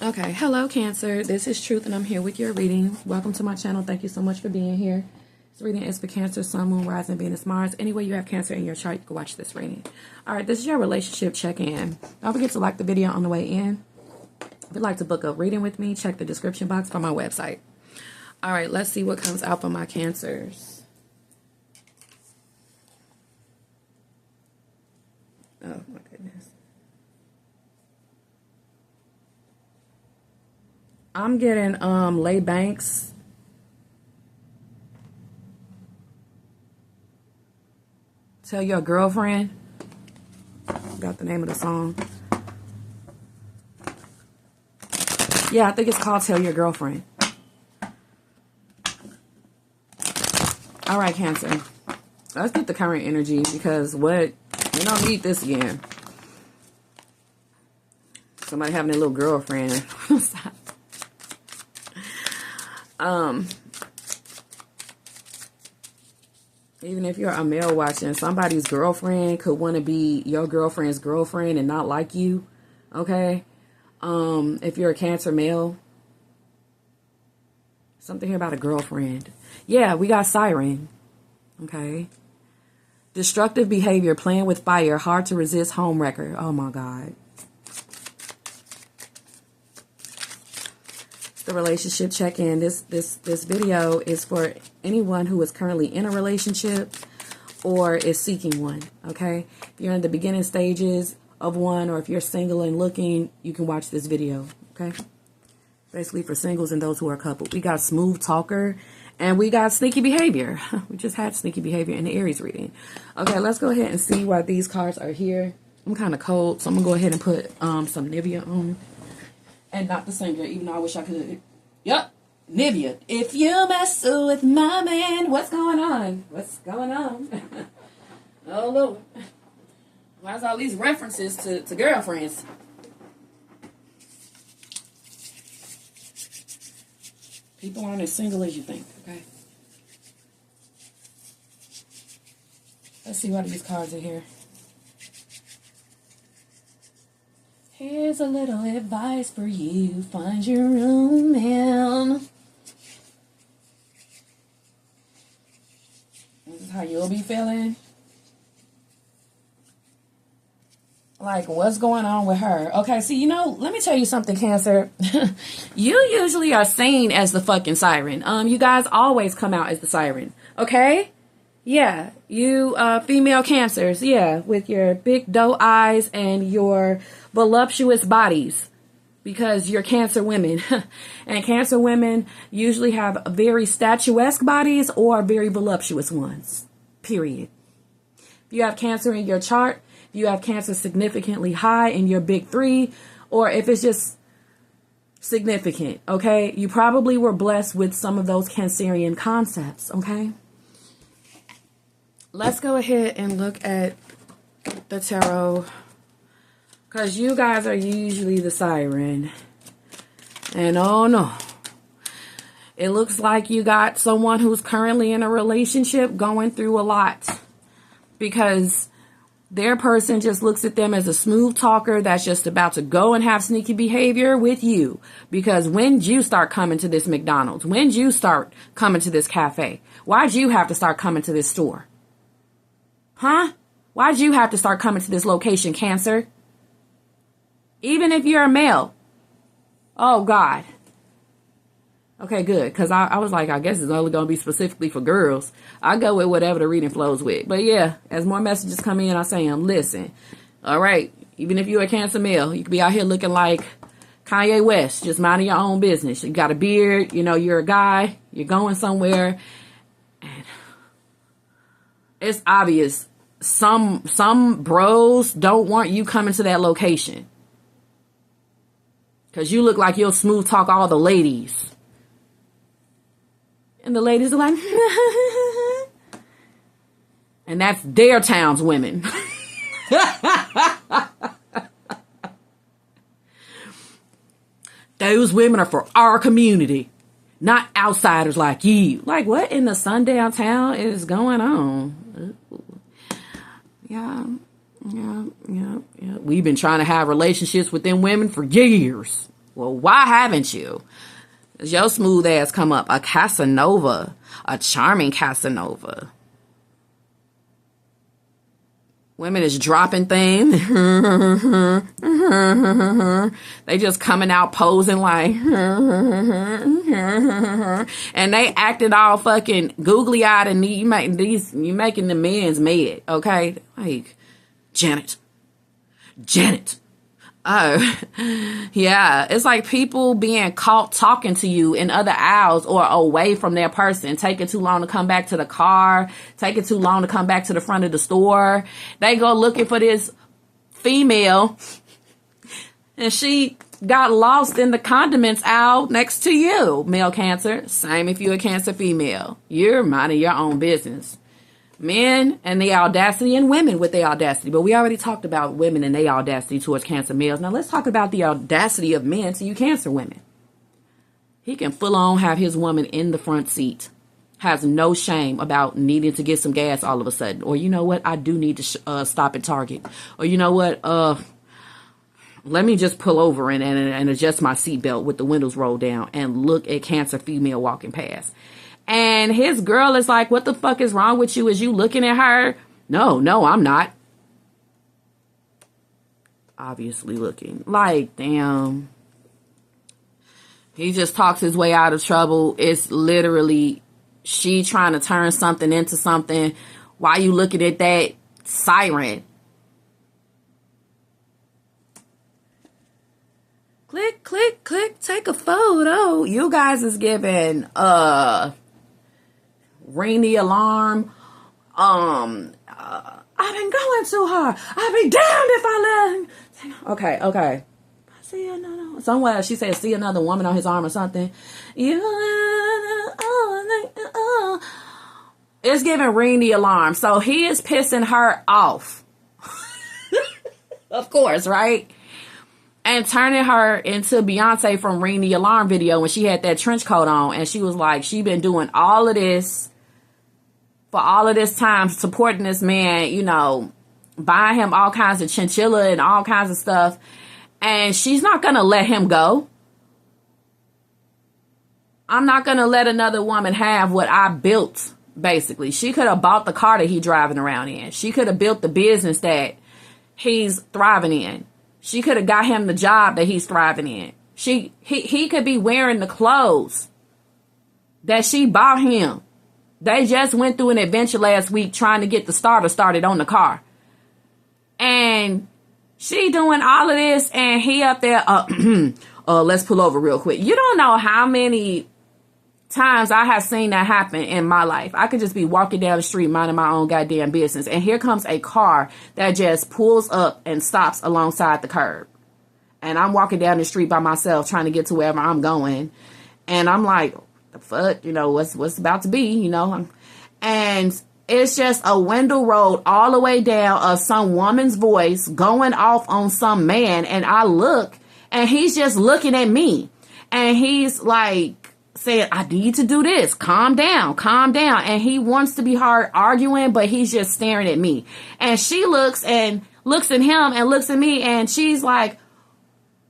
Okay, hello Cancer. This is Truth and I'm here with your reading. Welcome to my channel. Thank you so much for being here. This reading is for Cancer, Sun, Moon, Rising, Venus, Mars. Anyway you have Cancer in your chart, you can watch this reading. Alright, this is your relationship check-in. Don't forget to like the video on the way in. If you'd like to book a reading with me, check the description box for my website. Alright, let's see what comes out for my Cancers. Oh my goodness. I'm getting Lay Banks. Tell Your Girlfriend. Got the name of the song. Yeah, I think it's called Tell Your Girlfriend. All right, Cancer. Let's get the current energy because we don't need this again. Somebody having a little girlfriend. Even if you're a male watching, somebody's girlfriend could want to be your girlfriend's girlfriend and not like you. Okay. If you're a Cancer male, something here about a girlfriend. Yeah, we got Siren. Okay. Destructive behavior, playing with fire, hard to resist, homewrecker. Oh my God. The relationship check-in. This video is for anyone who is currently in a relationship or is seeking one. Okay. If you're in the beginning stages of one, or if you're single and looking, you can watch this video. Okay. Basically for singles and those who are coupled. We got smooth talker and we got sneaky behavior. We just had sneaky behavior in the Aries reading. Okay, let's go ahead and see why these cards are here. I'm kind of cold, so I'm gonna go ahead and put some Nivea on. And not the singer, even though I wish I could. Yep, Nivea. If you mess with my man, what's going on? What's going on? Oh, Lord. Why's all these references to girlfriends? People aren't as single as you think, okay? Let's see why these cards are here. Here's a little advice for you. Find your own man. This is how you'll be feeling. Like, what's going on with her? Okay, see, let me tell you something, Cancer. You usually are seen as the fucking siren. You guys always come out as the siren. Okay? Yeah, you female Cancers, yeah, with your big doe eyes and your voluptuous bodies, because you're Cancer women. And Cancer women usually have very statuesque bodies or very voluptuous ones, period. If you have Cancer in your chart, if you have Cancer significantly high in your big three, or if it's just significant, okay, you probably were blessed with some of those Cancerian concepts, okay? Let's go ahead and look at the tarot, because you guys are usually the siren. And oh no, it looks like you got someone who's currently in a relationship going through a lot, because their person just looks at them as a smooth talker that's just about to go and have sneaky behavior with you. Because when'd you start coming to this McDonald's? When'd you start coming to this cafe? Why'd you have to start coming to this store? Huh? Why'd you have to start coming to this location, Cancer? Even if you're a male. Oh, God. Okay, good. Because I was like, I guess it's only going to be specifically for girls. I go with whatever the reading flows with. But yeah, as more messages come in, I say them. Listen. All right. Even if you're a Cancer male, you could be out here looking like Kanye West. Just minding your own business. You got a beard. You're a guy. You're going somewhere. And it's obvious. Some bros don't want you coming to that location. Because you look like you'll smooth talk all the ladies. And the ladies are like, and that's their town's women. Those women are for our community, not outsiders like you. Like, what in the sundown town is going on? Ooh. Yeah. We've been trying to have relationships with them women for years. Well, why haven't you? Does your smooth ass come up? A Casanova, a charming Casanova. Women is dropping things. They just coming out posing like, and they acting all fucking googly eyed, and you making the men's mad, okay? Like, Janet. Oh, yeah. It's like people being caught talking to you in other aisles or away from their person, taking too long to come back to the car, taking too long to come back to the front of the store. They go looking for this female, and she got lost in the condiments aisle next to you, male Cancer. Same if you're a Cancer female. You're minding your own business. Men and the audacity, and women with the audacity. But we already talked about women and their audacity towards Cancer males. Now let's talk about the audacity of men to you Cancer women. He can full on have his woman in the front seat. Has no shame about needing to get some gas all of a sudden. Or you know what? I do need to stop at Target. Or you know what? Let me just pull over and adjust my seatbelt with the windows rolled down and look at Cancer female walking past. And his girl is like, what the fuck is wrong with you? Is you looking at her? No, I'm not. Obviously looking. Like, damn. He just talks his way out of trouble. It's literally she trying to turn something into something. Why you looking at that siren? Click, click, click. Take a photo. You guys is giving, ring the alarm. I've been going too hard. I'd be damned if I let. Okay. See another. Somewhere she said, see another woman on his arm or something. It's giving ring the alarm. So he is pissing her off. Of course, right? And turning her into Beyonce from Ring the Alarm video when she had that trench coat on. And she was like, she been doing all of this for all of this time, supporting this man, you know, buying him all kinds of chinchilla and all kinds of stuff. And she's not going to let him go. I'm not going to let another woman have what I built, basically. She could have bought the car that he's driving around in. She could have built the business that he's thriving in. She could have got him the job that he's thriving in. He could be wearing the clothes that she bought him. They just went through an adventure last week trying to get the starter started on the car. And she doing all of this and he up there, let's pull over real quick. You don't know how many times I have seen that happen in my life. I could just be walking down the street minding my own goddamn business, and here comes a car that just pulls up and stops alongside the curb. And I'm walking down the street by myself trying to get to wherever I'm going, and I'm like, the fuck, you know, what's about to be, you know? And it's just a window rolled all the way down of some woman's voice going off on some man, and I look and he's just looking at me, and he's like saying, I need to do this. Calm down. And he wants to be hard arguing, but he's just staring at me. And she looks at him and looks at me, and she's like,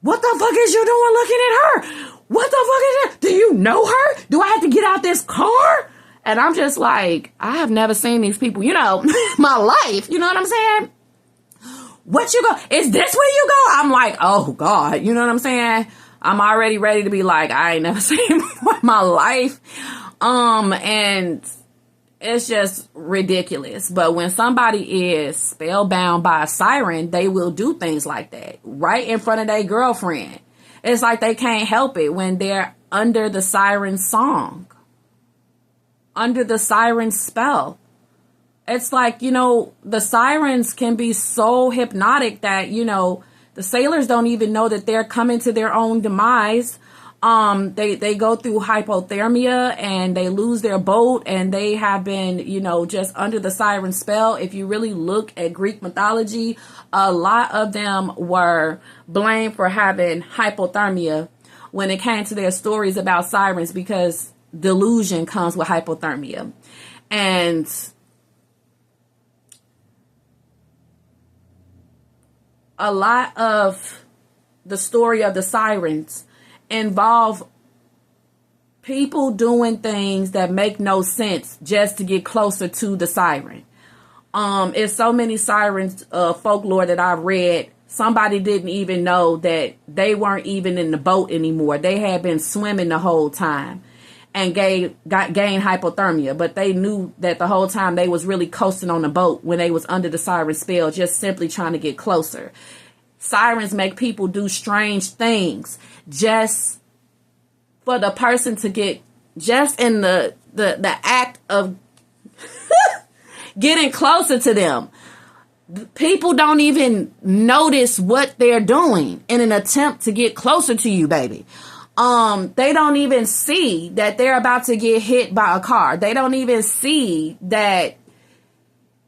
what the fuck is you doing looking at her? What the fuck is that? Do you know her? Do I have to get out this car? And I'm just like, I have never seen these people, you know, my life. You know what I'm saying? What you go? Is this where you go? I'm like, oh God. You know what I'm saying? I'm already ready to be like, I ain't never seen him before in my life. And it's just ridiculous. But when somebody is spellbound by a siren, they will do things like that right in front of their girlfriend. It's like they can't help it when they're under the siren song, under the siren spell. It's like, you know, the sirens can be so hypnotic that, you know, the sailors don't even know that they're coming to their own demise. They go through hypothermia and they lose their boat, and they have been, you know, just under the siren spell. If you really look at Greek mythology, a lot of them were blamed for having hypothermia when it came to their stories about sirens, because delusion comes with hypothermia. And a lot of the story of the sirens involve people doing things that make no sense just to get closer to the siren. It's so many sirens folklore that I've read. Somebody didn't even know that they weren't even in the boat anymore. They had been swimming the whole time and gained hypothermia, but they knew that the whole time they was really coasting on the boat when they was under the siren spell, just simply trying to get closer. Sirens make people do strange things just for the person to get, just in the act of getting closer to them. People don't even notice what they're doing in an attempt to get closer to you, baby. They don't even see that they're about to get hit by a car. They don't even see that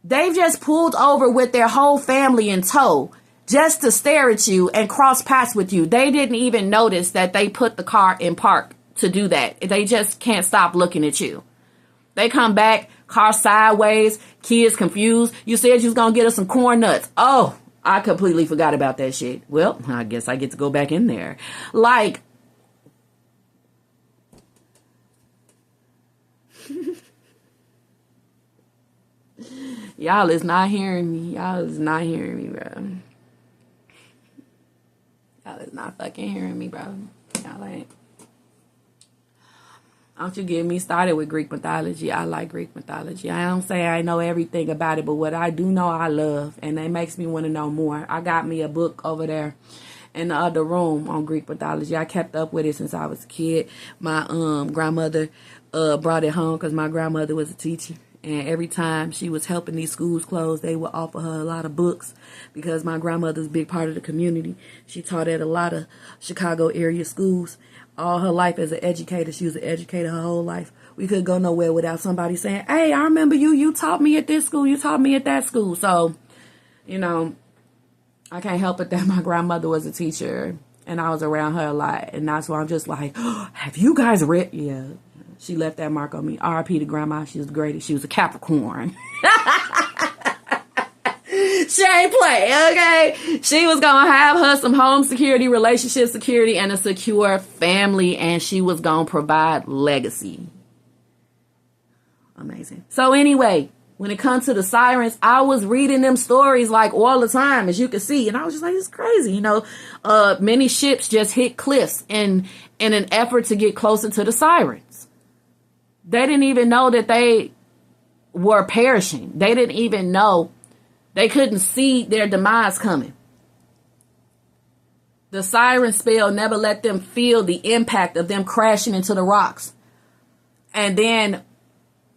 they've just pulled over with their whole family in tow just to stare at you and cross paths with you. They didn't even notice that they put the car in park to do that. They just can't stop looking at you. They come back, car sideways, kids confused. You said you was going to get us some corn nuts. Oh, I completely forgot about that shit. Well, I guess I get to go back in there. Like, y'all is not hearing me. Y'all is not hearing me, bro. Y'all is not fucking hearing me, bro. Y'all ain't. Don't you get me started with Greek mythology. I like Greek mythology. I don't say I know everything about it, but what I do know, I love. And that makes me want to know more. I got me a book over there in the other room on Greek mythology. I kept up with it since I was a kid. My grandmother brought it home because my grandmother was a teacher. And every time she was helping these schools close, they would offer her a lot of books because my grandmother's a big part of the community. She taught at a lot of Chicago area schools. All her life as an educator. She was an educator her whole life. We couldn't go nowhere without somebody saying, hey, I remember you. You taught me at this school. You taught me at that school. So, you know, I can't help it that my grandmother was a teacher and I was around her a lot. And that's why I'm just like, oh, have you guys read? Yeah, she left that mark on me. R.I.P. to grandma. She was the greatest. She was a Capricorn. She ain't play, okay? She was going to have her some home security, relationship security, and a secure family, and she was going to provide legacy. Amazing. So anyway, when it comes to the sirens, I was reading them stories like all the time, as you can see, and I was just like, it's crazy. You know, many ships just hit cliffs in an effort to get closer to the sirens. They didn't even know that they were perishing. They didn't even know. They couldn't see their demise coming. The siren spell never let them feel the impact of them crashing into the rocks. And then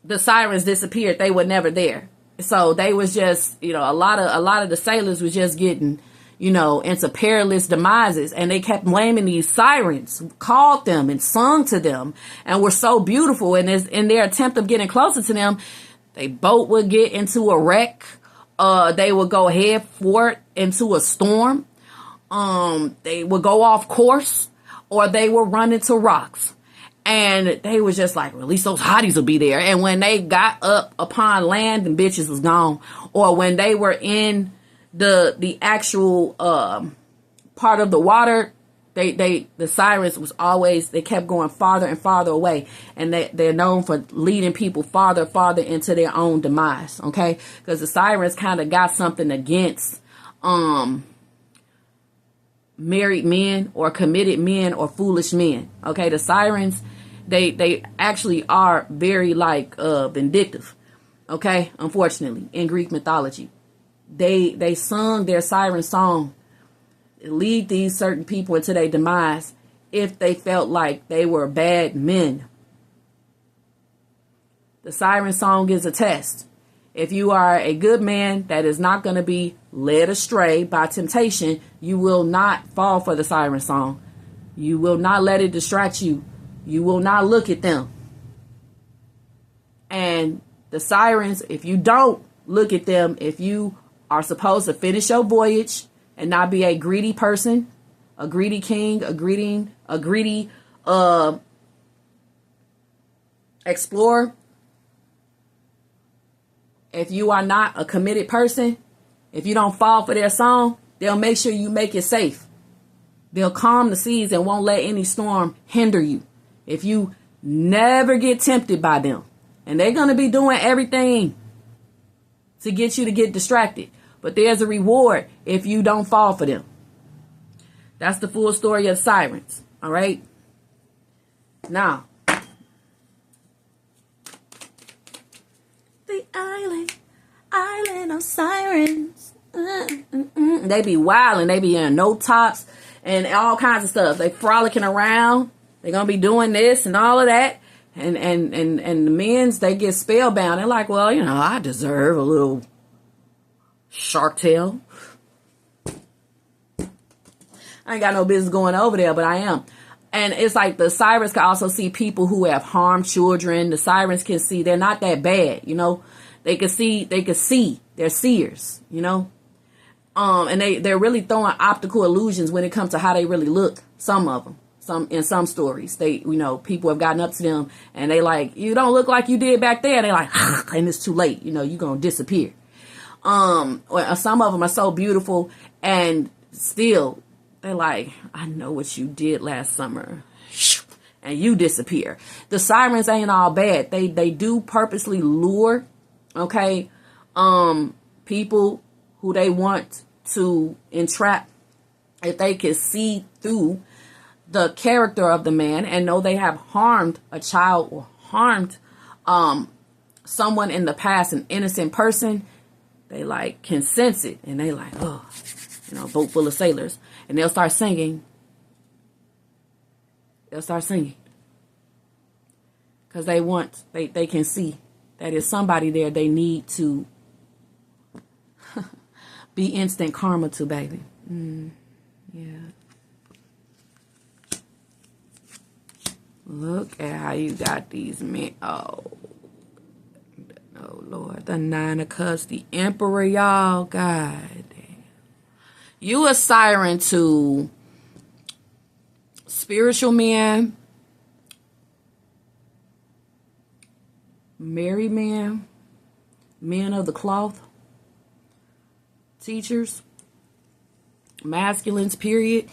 the sirens disappeared. They were never there. So they was just, you know, a lot of the sailors was just getting, you know, into perilous demises. And they kept blaming these sirens, called them and sung to them and were so beautiful. And in their attempt of getting closer to them, their boat would get into a wreck. They would go head forward into a storm. They would go off course, or they would run into rocks. And they was just like, well, at least those hotties will be there. And when they got up upon land, the bitches was gone. Or when they were in the actual part of the water, the sirens was always, they kept going farther and farther away. And they're known for leading people farther into their own demise. Okay. Because the sirens kind of got something against married men or committed men or foolish men. Okay. The sirens, they actually are very vindictive. Okay. Unfortunately, in Greek mythology, they sung their siren song, lead these certain people into their demise if they felt like they were bad men. The siren song is a test. If you are a good man that is not going to be led astray by temptation, you will not fall for the siren song. You will not let it distract you. You will not look at them. And the sirens, if you don't look at them, if you are supposed to finish your voyage and not be a greedy person, a greedy king, a greedy explorer. If you are not a committed person, if you don't fall for their song, they'll make sure you make it safe. They'll calm the seas and won't let any storm hinder you if you never get tempted by them. And they're going to be doing everything to get you to get distracted. But there's a reward if you don't fall for them. That's the full story of sirens. All right. Now, the island of sirens. They be wilding. They be in no tops and all kinds of stuff. They frolicking around. They're gonna be doing this and all of that. And the men's, they get spellbound. They're like, well, you know, I deserve a little shark tail. I ain't got no business going over there, but I am. And it's like the sirens can also see people who have harmed children. The sirens can see they're not that bad, you know. They can see. They're seers, you know. And they're really throwing optical illusions when it comes to how they really look. Some of them, in some stories, people have gotten up to them and they like, you don't look like you did back there. And they like, and it's too late. You know, you're going to disappear. Or some of them are so beautiful and still they're like, I know what you did last summer. And you disappear. The sirens ain't all bad. They do purposely lure, okay, people who they want to entrap. If they can see through the character of the man and know they have harmed a child or harmed someone in the past, an innocent person, they like can sense it and they like, oh, you know, boat full of sailors, and they'll start singing. Because they can see that there's somebody there they need to be instant karma to, baby. Yeah. Look at how you got these men. Oh, Lord. The Nine of Cups, the Emperor, y'all. God damn. You a siren to spiritual men, married men, men of the cloth, teachers, masculines, period,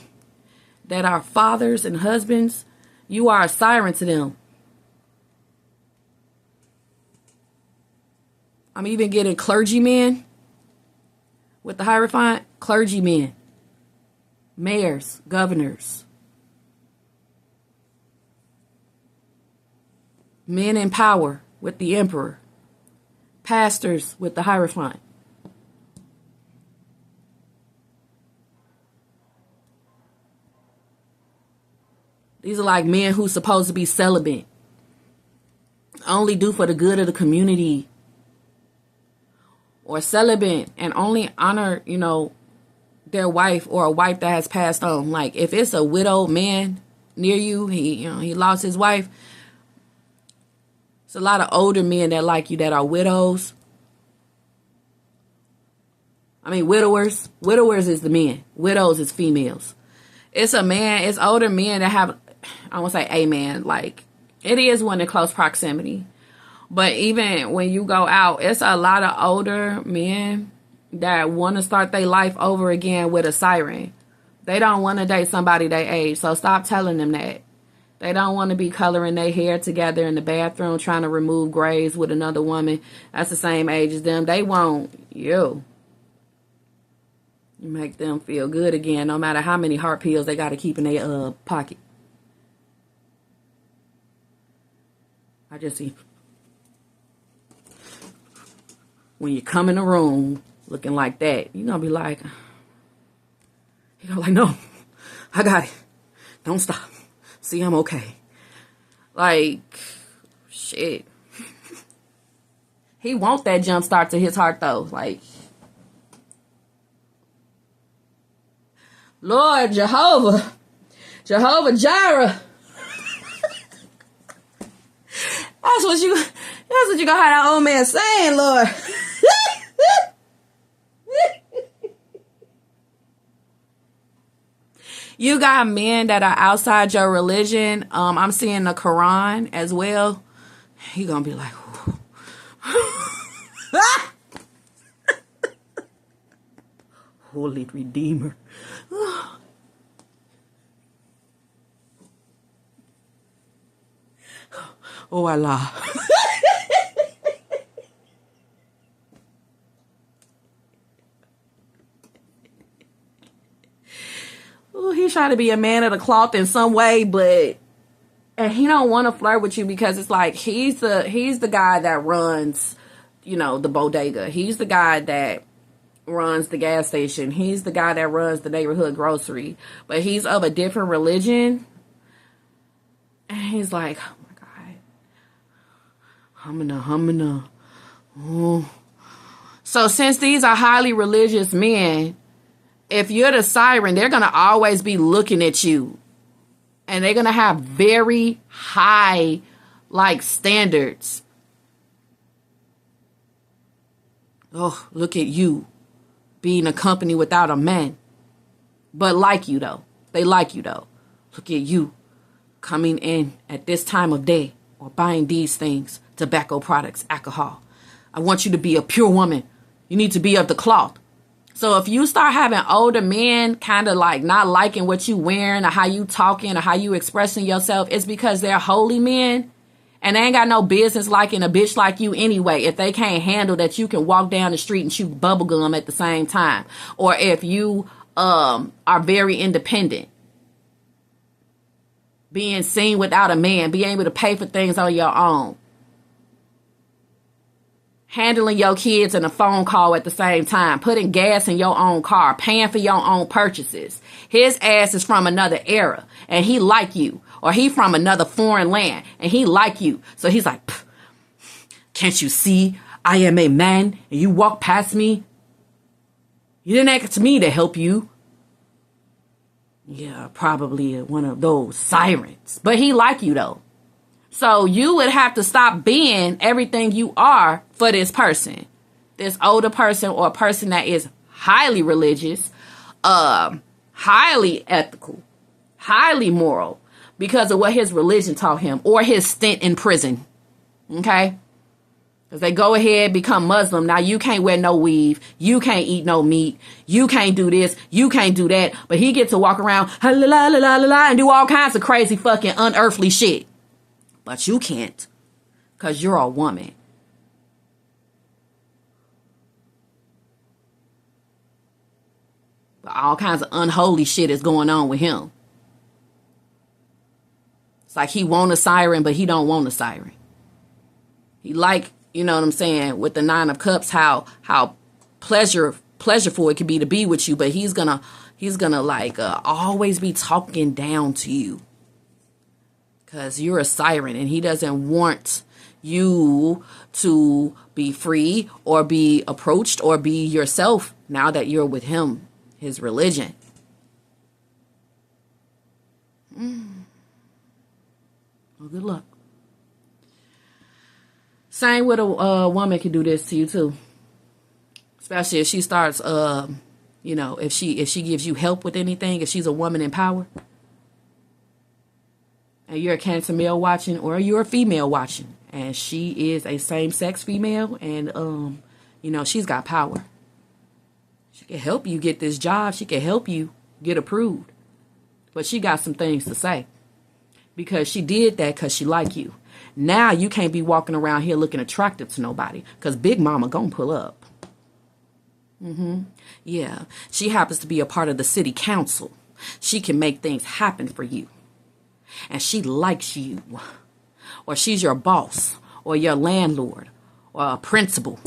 that are fathers and husbands. You are a siren to them. I'm even getting clergymen with the Hierophant. Clergymen, mayors, governors, men in power with the Emperor, pastors with the Hierophant. These are like men who's supposed to be celibate, only do for the good of the community, or celibate and only honor, you know, their wife or a wife that has passed on. Like if it's a widowed man near you, he lost his wife. It's a lot of older men that like you that are widows. I mean, widowers. Widowers is the men. Widows is females. It's older men that have, I won't say a man, like it is one in close proximity. But even when you go out, it's a lot of older men that want to start their life over again with a siren. They don't want to date somebody their age, so stop telling them that. They don't want to be coloring their hair together in the bathroom, trying to remove grays with another woman that's the same age as them. They want you. You make them feel good again, no matter how many heart pills they got to keep in their pocket. I just see when you come in a room looking like that, you're going to be like, no, I got it. Don't stop. See, I'm okay. Like, shit. He want that jump start to his heart, though. Like, Lord Jehovah Jireh. That's what you gonna have that old man saying, Lord. You got men that are outside your religion. I'm seeing the Quran as well. He gonna be like, Holy Redeemer. Oh, Allah. Ooh, he's trying to be a man of the cloth in some way, and he don't want to flirt with you because it's like he's the guy that runs, the bodega. He's the guy that runs the gas station. He's the guy that runs the neighborhood grocery. But he's of a different religion. And he's like, oh my God. Humana. Oh. So since these are highly religious men, if you're the siren, they're going to always be looking at you. And they're going to have very high, standards. Oh, look at you being a company without a man. But like you, though. They like you, though. Look at you coming in at this time of day or buying these things, tobacco products, alcohol. I want you to be a pure woman. You need to be of the cloth. So if you start having older men kind of not liking what you wearing or how you talking or how you expressing yourself, it's because they're holy men and they ain't got no business liking a bitch like you anyway. If they can't handle that you can walk down the street and chew bubble gum at the same time, or if you are very independent, being seen without a man, being able to pay for things on your own, handling your kids and a phone call at the same time, putting gas in your own car, paying for your own purchases. His ass is from another era and he like you, or he from another foreign land and he like you. So he's like, can't you see I am a man and you walk past me? You didn't ask me to help you. Yeah, probably one of those sirens, but he like you though. So you would have to stop being everything you are for this person, this older person or a person that is highly religious, highly ethical, highly moral because of what his religion taught him or his stint in prison. Okay? Because they go ahead, become Muslim. Now you can't wear no weave. You can't eat no meat. You can't do this. You can't do that. But he gets to walk around and do all kinds of crazy fucking unearthly shit. But you can't, because you're a woman. But all kinds of unholy shit is going on with him. It's like he want a siren, but he don't want a siren. He you know what I'm saying, with the 9 of Cups, how pleasureful it could be to be with you, but he's gonna always be talking down to you. Because you're a siren and he doesn't want you to be free or be approached or be yourself now that you're with him, his religion. Well, good luck. Same with a woman can do this to you too. Especially if she starts, if she gives you help with anything, if she's a woman in power. And you're a Cancer male watching, or you're a female watching, and she is a same-sex female, and she's got power. She can help you get this job. She can help you get approved, but she got some things to say because she did that because she like you. Now you can't be walking around here looking attractive to nobody because Big Mama gonna pull up. Yeah, she happens to be a part of the city council. She can make things happen for you. And she likes you, or she's your boss, or your landlord, or a principal,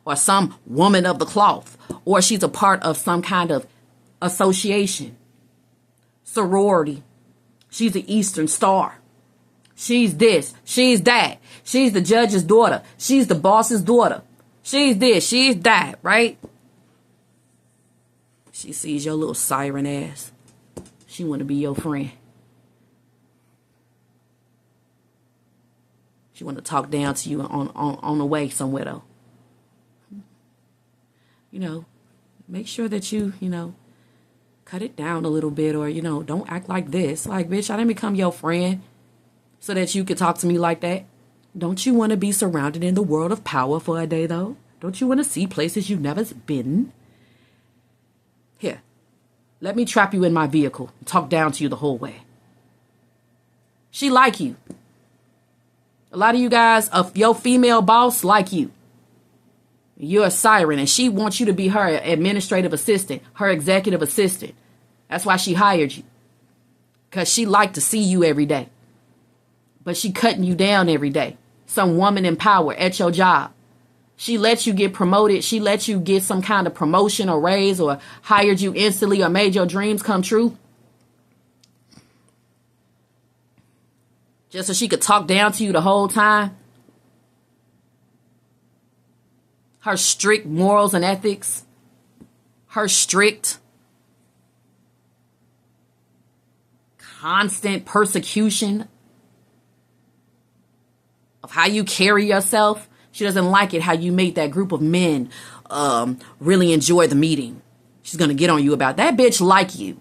or some woman of the cloth, or she's a part of some kind of association, sorority. She's the Eastern Star. She's this, she's that. She's the judge's daughter. She's the boss's daughter. She's this, she's that, right? She sees your little siren ass. She want to be your friend. She want to talk down to you on the way somewhere, though. Make sure that you, cut it down a little bit, or, don't act like this. Like, bitch, I didn't become your friend so that you could talk to me like that. Don't you want to be surrounded in the world of power for a day, though? Don't you want to see places you've never been? Here, let me trap you in my vehicle and talk down to you the whole way. She like you. A lot of you guys, your female boss like you. You're a siren, and she wants you to be her administrative assistant, her executive assistant. That's why she hired you. Because she liked to see you every day. But she cutting you down every day. Some woman in power at your job. She lets you get promoted. She lets you get some kind of promotion or raise or hired you instantly or made your dreams come true. Just so she could talk down to you the whole time. Her strict morals and ethics. Her strict, constant persecution of how you carry yourself. She doesn't like it how you made that group of men really enjoy the meeting. She's going to get on you about that. Bitch like you.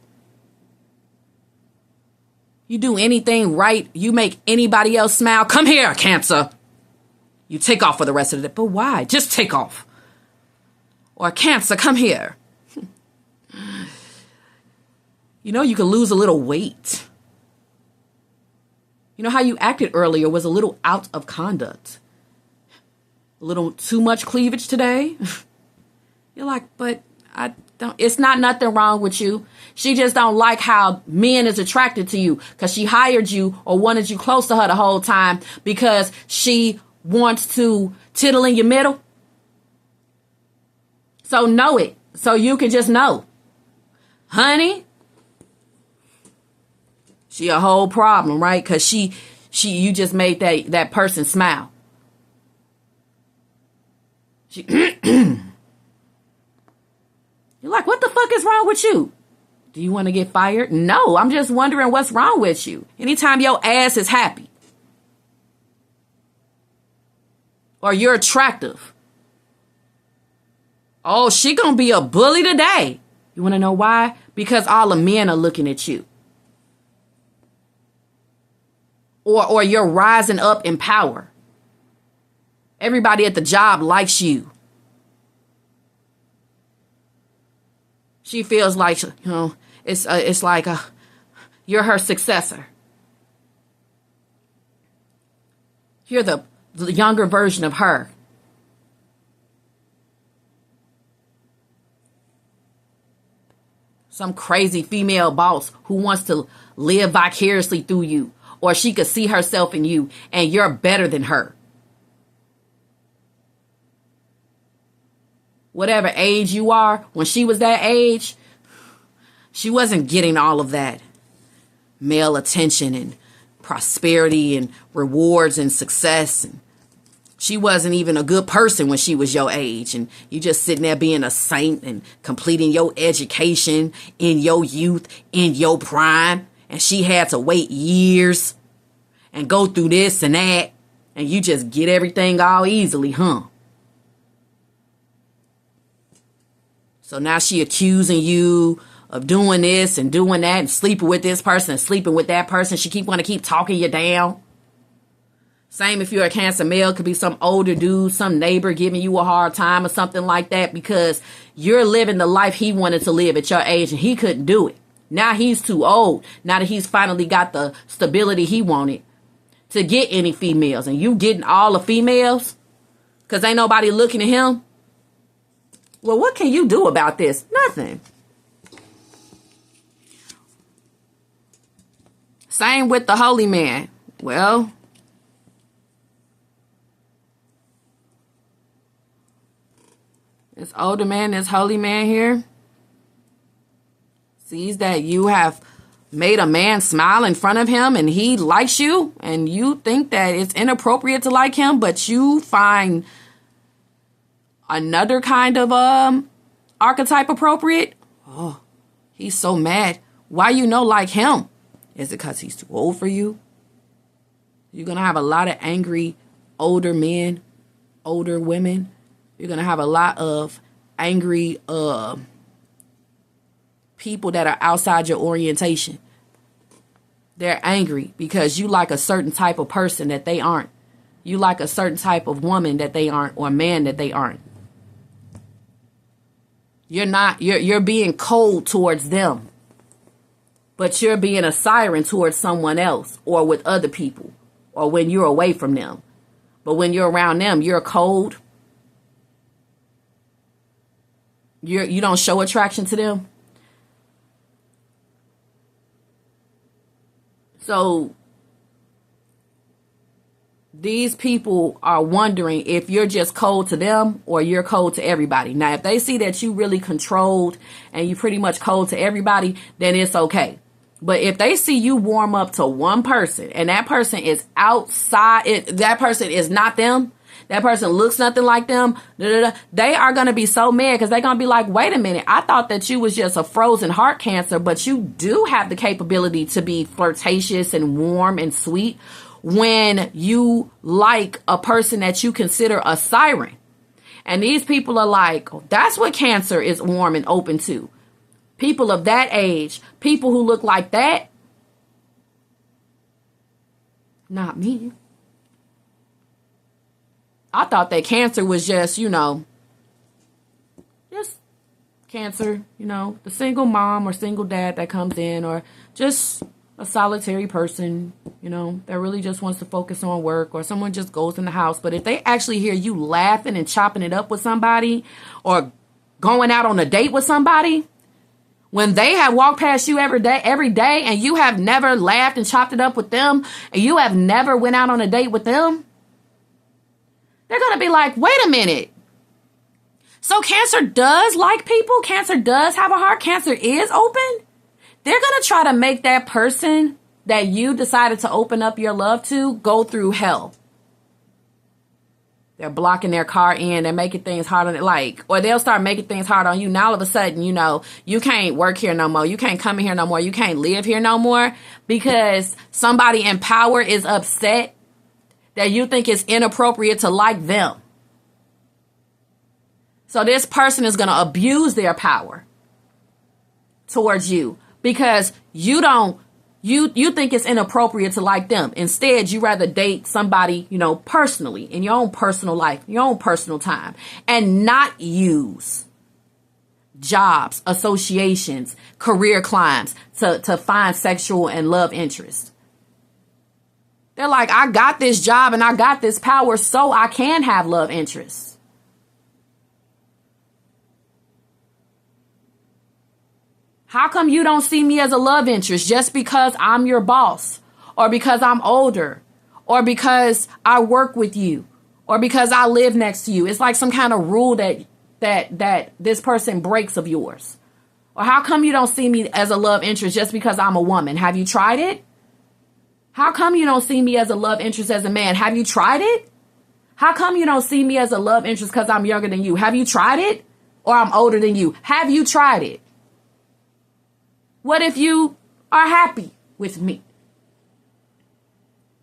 You do anything right. You make anybody else smile. Come here, Cancer. You take off for the rest of the day. But why? Just take off. Or Cancer, come here. You know, you can lose a little weight. You know how you acted earlier was a little out of conduct. A little too much cleavage today. You're like, but I don't, it's not nothing wrong with you. She just don't like how men is attracted to you because she hired you or wanted you close to her the whole time because she wants to tittle in your middle. So know it. So you can just know. Honey, she a whole problem, right? Because you just made that person smile. You're like, what the fuck is wrong with you? Do you want to get fired? No, I'm just wondering what's wrong with you. Anytime your ass is happy. Or you're attractive. Oh, she gonna be a bully today. You want to know why? Because all the men are looking at you. Or you're rising up in power. Everybody at the job likes you. She feels like, you know, it's like you're her successor. You're the younger version of her. Some crazy female boss who wants to live vicariously through you. Or she could see herself in you and you're better than her. Whatever age you are, when she was that age, she wasn't getting all of that male attention and prosperity and rewards and success. And she wasn't even a good person when she was your age. And you just sitting there being a saint and completing your education in your youth, in your prime. And she had to wait years and go through this and that. And you just get everything all easily, huh? So now she accusing you of doing this and doing that and sleeping with this person and sleeping with that person. She want to keep talking you down. Same if you're a Cancer male. It could be some older dude, some neighbor giving you a hard time or something like that because you're living the life he wanted to live at your age and he couldn't do it. Now he's too old. Now that he's finally got the stability he wanted to get any females. And you getting all the females because ain't nobody looking at him. Well, what can you do about this? Nothing. Same with the holy man. Well, this older man, this holy man here, sees that you have made a man smile in front of him and he likes you and you think that it's inappropriate to like him, but you find another kind of archetype appropriate. Oh, he's so mad. Why you like him? Is it because he's too old for you? You're going to have a lot of angry older men, older women. You're going to have a lot of angry people that are outside your orientation. They're angry because you like a certain type of person that they aren't. You like a certain type of woman that they aren't or man that they aren't. You're being cold towards them. But you're being a siren towards someone else or with other people. or when you're away from them. But when you're around them, you're cold. You don't show attraction to them. So these people are wondering if you're just cold to them or you're cold to everybody. Now, if they see that you really controlled and you pretty much cold to everybody, then it's okay. But if they see you warm up to one person and that person is outside, that person is not them, that person looks nothing like them, they are going to be so mad because they're going to be like, wait a minute, I thought that you was just a frozen heart cancer, but you do have the capability to be flirtatious and warm and sweet when you like a person that you consider a siren. And these people are like, oh, that's what Cancer is warm and open to. People of that age, people who look like that. Not me. I thought that Cancer was just, just Cancer, the single mom or single dad that comes in, or just a solitary person, that really just wants to focus on work, or someone just goes in the house. But if they actually hear you laughing and chopping it up with somebody or going out on a date with somebody, when they have walked past you every day and you have never laughed and chopped it up with them and you have never went out on a date with them, they're going to be like, wait a minute. So Cancer does like people? Cancer does have a heart? Cancer is open? They're going to try to make that person that you decided to open up your love to go through hell. They're blocking their car in. They're making things hard on it, or they'll start making things hard on you. Now all of a sudden, you can't work here no more. You can't come in here no more. You can't live here no more because somebody in power is upset that you think it's inappropriate to like them. So this person is going to abuse their power towards you because you think it's inappropriate to like them. Instead, you rather date somebody, personally, in your own personal life, your own personal time, and not use jobs, associations, career climbs to find sexual and love interest. They're like, I got this job and I got this power so I can have love interests. How come you don't see me as a love interest just because I'm your boss, or because I'm older, or because I work with you, or because I live next to you? It's like some kind of rule that this person breaks of yours. Or how come you don't see me as a love interest just because I'm a woman? Have you tried it? How come you don't see me as a love interest as a man? Have you tried it? How come you don't see me as a love interest because I'm younger than you? Have you tried it? Or I'm older than you? Have you tried it? What if you are happy with me?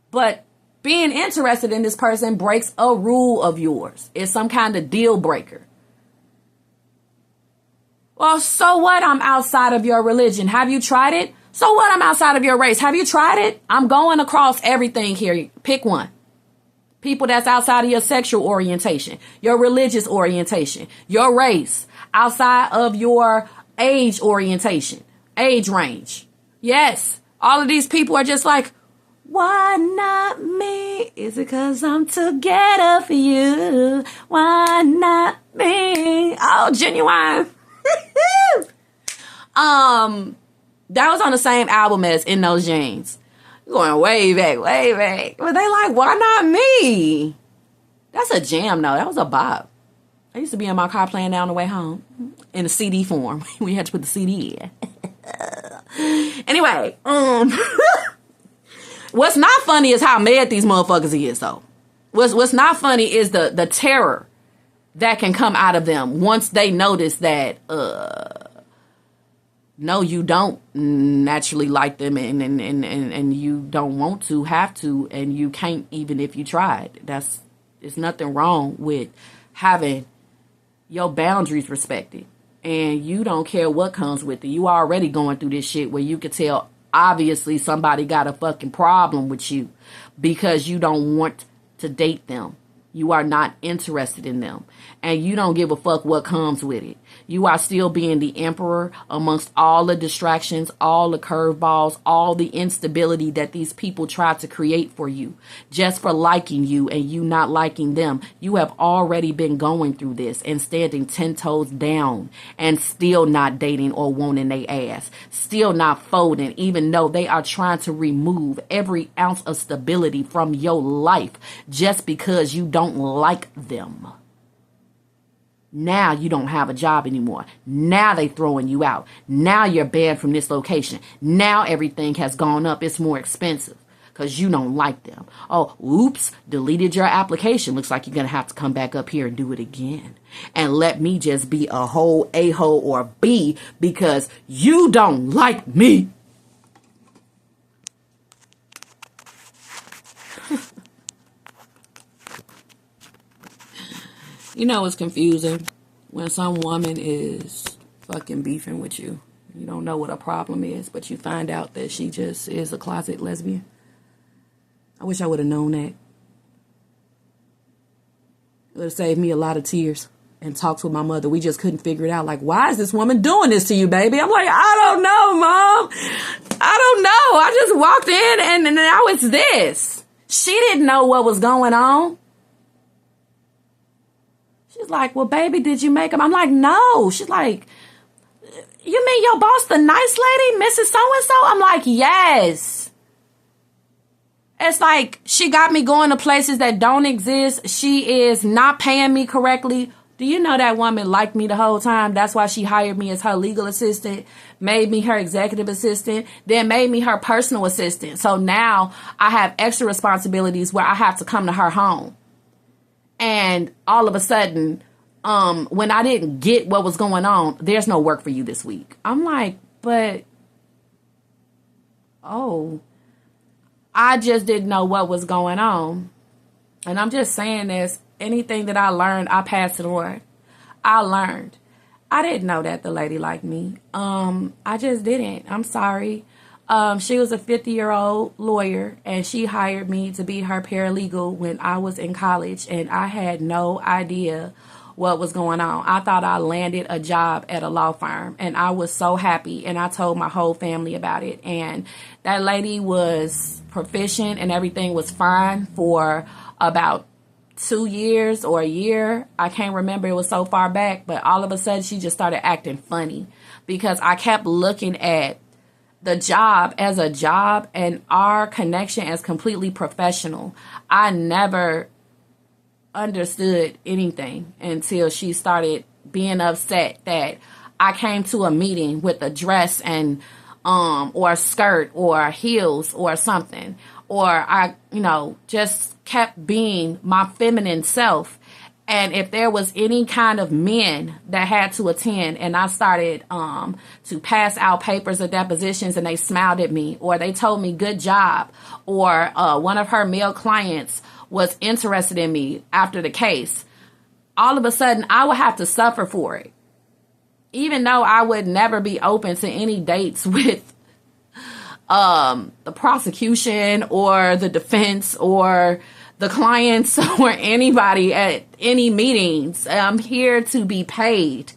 But being interested in this person breaks a rule of yours. It's some kind of deal breaker. Well, so what? I'm outside of your religion. Have you tried it? So what? I'm outside of your race. Have you tried it? I'm going across everything here. Pick one. People that's outside of your sexual orientation, your religious orientation, your race, outside of your age orientation. Age range. Yes. All of these people are just like, why not me? Is it because I'm together for you? Why not me? Oh, Genuine. That was on the same album as In Those Jeans. Going way back, way back. But they like, why not me? That's a jam, though. That was a bop. I used to be in my car playing down the way home in a CD form. We had to put the CD in. Anyway, what's not funny is how mad these motherfuckers is, though. What's not funny is the terror that can come out of them once they notice that, no, you don't naturally like them and you don't want to, have to, and you can't even if you tried. There's nothing wrong with having your boundaries respected. And you don't care what comes with it. You already going through this shit where you could tell, obviously, somebody got a fucking problem with you because you don't want to date them. You are not interested in them. And you don't give a fuck what comes with it. You are still being the emperor amongst all the distractions, all the curveballs, all the instability that these people try to create for you. Just for liking you and you not liking them. You have already been going through this and standing 10 toes down and still not dating or wanting their ass. Still not folding, even though they are trying to remove every ounce of stability from your life just because you don't like them. Now you don't have a job anymore. Now they throwing you out. Now you're banned from this location. Now everything has gone up. It's more expensive because you don't like them. Oh, oops, deleted your application. Looks like you're going to have to come back up here and do it again. And let me just be a whole A-hole or B because you don't like me. You know it's confusing when some woman is fucking beefing with you. You don't know what a problem is, but you find out that she just is a closet lesbian. I wish I would have known that. It would have saved me a lot of tears and talks with my mother. We just couldn't figure it out. Like, why is this woman doing this to you, baby? I'm like, I don't know, Mom. I don't know. I just walked in and now it's this. She didn't know what was going on. She's like, well, baby, did you make him? I'm like, no. She's like, you mean your boss, the nice lady, Mrs. So-and-so? I'm like, yes. It's like she got me going to places that don't exist. She is not paying me correctly. Do you know that woman liked me the whole time? That's why she hired me as her legal assistant, made me her executive assistant, then made me her personal assistant. So now I have extra responsibilities where I have to come to her home. And all of a sudden, when I didn't get what was going on, there's no work for you this week. I'm like, but, oh, I just didn't know what was going on. And I'm just saying this, anything that I learned, I passed it on. I learned. I didn't know that the lady liked me. I just didn't. I'm sorry. She was a 50-year-old lawyer, and she hired me to be her paralegal when I was in college, and I had no idea what was going on. I thought I landed a job at a law firm, and I was so happy, and I told my whole family about it, and that lady was proficient, and everything was fine for about 2 years or a year. I can't remember. It was so far back, but all of a sudden, she just started acting funny because I kept looking at the job as a job and our connection as completely professional. I never understood anything until she started being upset that I came to a meeting with a dress and or a skirt or heels or something, or I just kept being my feminine self. And if there was any kind of men that had to attend and I started to pass out papers or depositions and they smiled at me or they told me good job, or one of her male clients was interested in me after the case, all of a sudden I would have to suffer for it. Even though I would never be open to any dates with the prosecution or the defense or the clients or anybody at any meetings. I'm here to be paid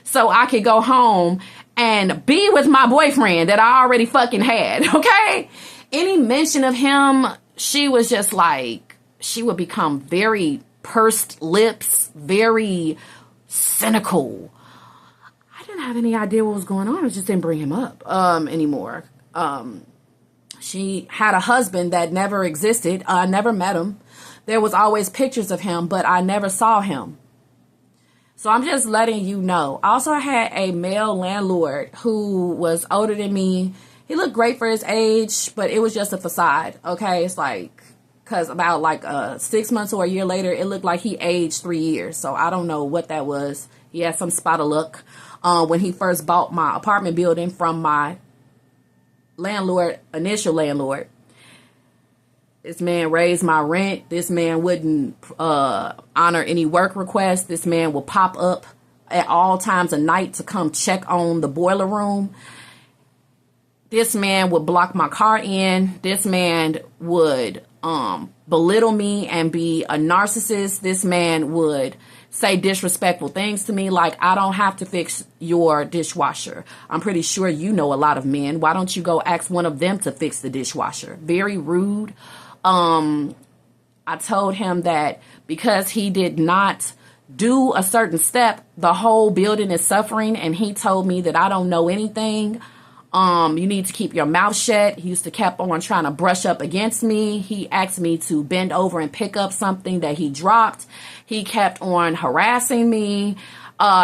so I could go home and be with my boyfriend that I already fucking had, okay? Any mention of him, she was just like, she would become very pursed lips, very cynical. I didn't have any idea what was going on. I just didn't bring him up anymore. She had a husband that never existed. I never met him. There was always pictures of him, but I never saw him. So I'm just letting you know. I also had a male landlord who was older than me. He looked great for his age, but it was just a facade. Okay, it's like, because about like 6 months or a year later, it looked like he aged 3 years. So I don't know what that was. He had some spot of luck. When he first bought my apartment building from my initial landlord, this man raised my rent. This man wouldn't honor any work requests. This man will pop up at all times of night to come check on the boiler room. This man would block my car in. This man would belittle me and be a narcissist. This man would say disrespectful things to me, like, I don't have to fix your dishwasher. I'm pretty sure you know a lot of men. Why don't you go ask one of them to fix the dishwasher? Very rude. I told him that because he did not do a certain step, the whole building is suffering, and he told me that I don't know anything. You need to keep your mouth shut. He used to kept on trying to brush up against me. He asked me to bend over and pick up something that he dropped. He kept on harassing me.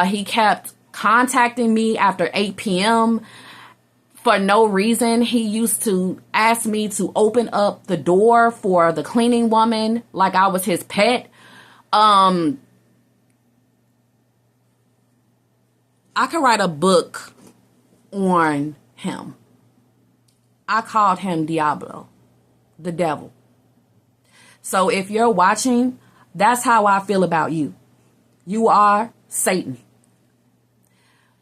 He kept contacting me after 8 p.m. for no reason. He used to ask me to open up the door for the cleaning woman like I was his pet. I could write a book on him. I called him Diablo, the devil. So if you're watching, that's how I feel about you. You are Satan.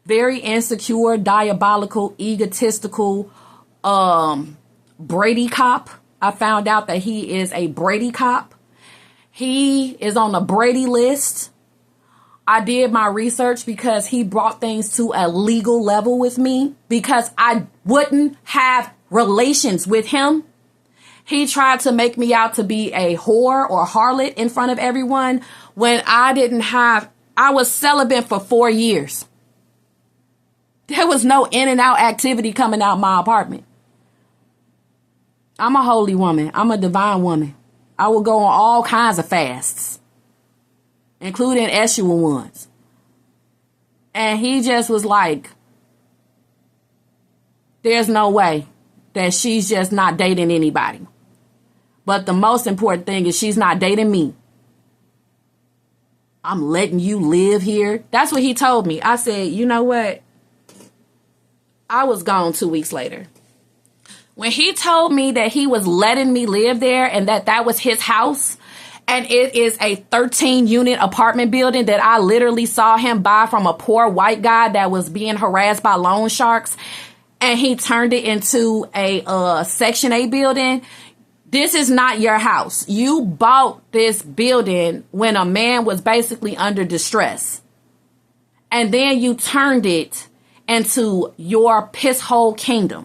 Very insecure, diabolical, egotistical, Brady cop. I found out that he is a Brady cop. He is on the Brady list. I did my research because he brought things to a legal level with me because I wouldn't have relations with him. He tried to make me out to be a whore or harlot in front of everyone when I was celibate for 4 years. There was no in and out activity coming out my apartment. I'm a holy woman. I'm a divine woman. I will go on all kinds of fasts, including Eshua ones. And he just was like, there's no way that she's just not dating anybody. But the most important thing is she's not dating me. I'm letting you live here. That's what he told me. I said, you know what? I was gone 2 weeks later. When he told me that he was letting me live there and that was his house, and it is a 13-unit apartment building that I literally saw him buy from a poor white guy that was being harassed by loan sharks, and he turned it into a Section 8 building. This is not your house. You bought this building when a man was basically under distress. And then you turned it into your piss hole kingdom.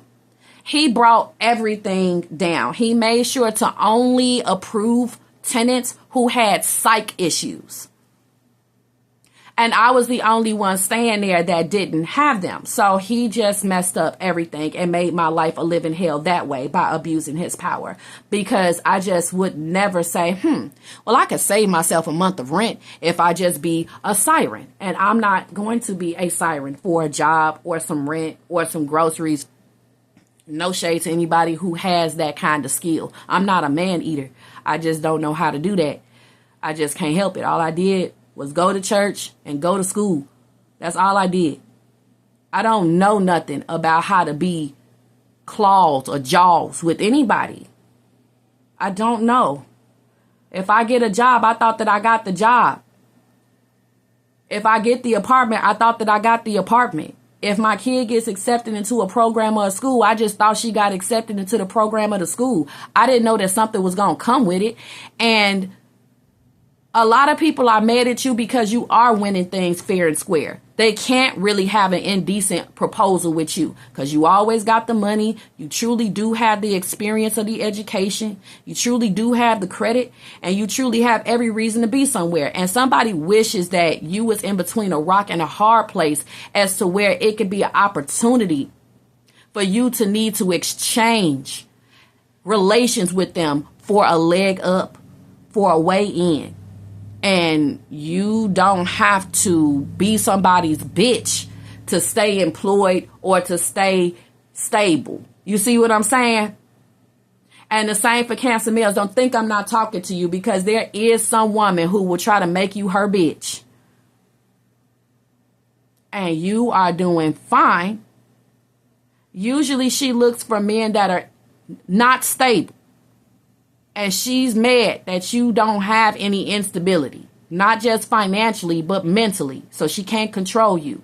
He brought everything down. He made sure to only approve tenants who had psych issues. And I was the only one staying there that didn't have them. So he just messed up everything and made my life a living hell that way by abusing his power. Because I just would never say, well, I could save myself a month of rent if I just be a siren. And I'm not going to be a siren for a job or some rent or some groceries. No shade to anybody who has that kind of skill. I'm not a man eater. I just don't know how to do that. I just can't help it. All I did was go to church and go to school. That's all I did. I don't know nothing about how to be claws or jaws with anybody. I don't know. If I get a job, I thought that I got the job. If I get the apartment, I thought that I got the apartment. If my kid gets accepted into a program or a school, I just thought she got accepted into the program of the school. I didn't know that something was going to come with it. And a lot of people are mad at you because you are winning things fair and square. They can't really have an indecent proposal with you because you always got the money. You truly do have the experience of the education. You truly do have the credit, and you truly have every reason to be somewhere. And somebody wishes that you was in between a rock and a hard place as to where it could be an opportunity for you to need to exchange relations with them for a leg up, for a way in. And you don't have to be somebody's bitch to stay employed or to stay stable. You see what I'm saying? And the same for Cancer males. Don't think I'm not talking to you, because there is some woman who will try to make you her bitch. And you are doing fine. Usually she looks for men that are not stable. And she's mad that you don't have any instability, not just financially, but mentally. So she can't control you.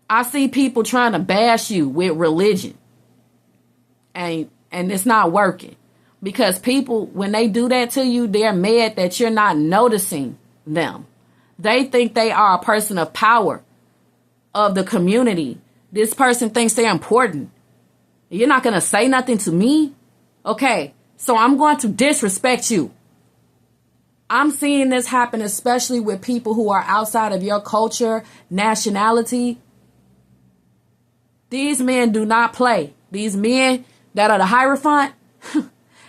I see people trying to bash you with religion. and it's not working. Because people, when they do that to you, they're mad that you're not noticing them. They think they are a person of power of the community. This person thinks they're important. You're not going to say nothing to me? Okay, so I'm going to disrespect you. I'm seeing this happen, especially with people who are outside of your culture, nationality. These men do not play. These men that are the Hierophant,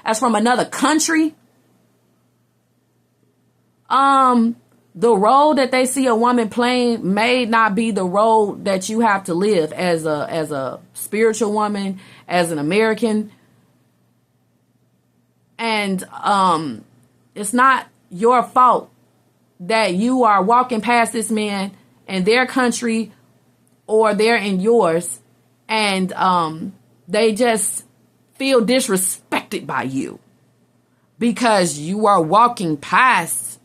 as from another country, the role that they see a woman playing may not be the role that you have to live as a spiritual woman, as an American. And it's not your fault that you are walking past this man in their country or they're in yours, and they just feel disrespected by you because you are walking past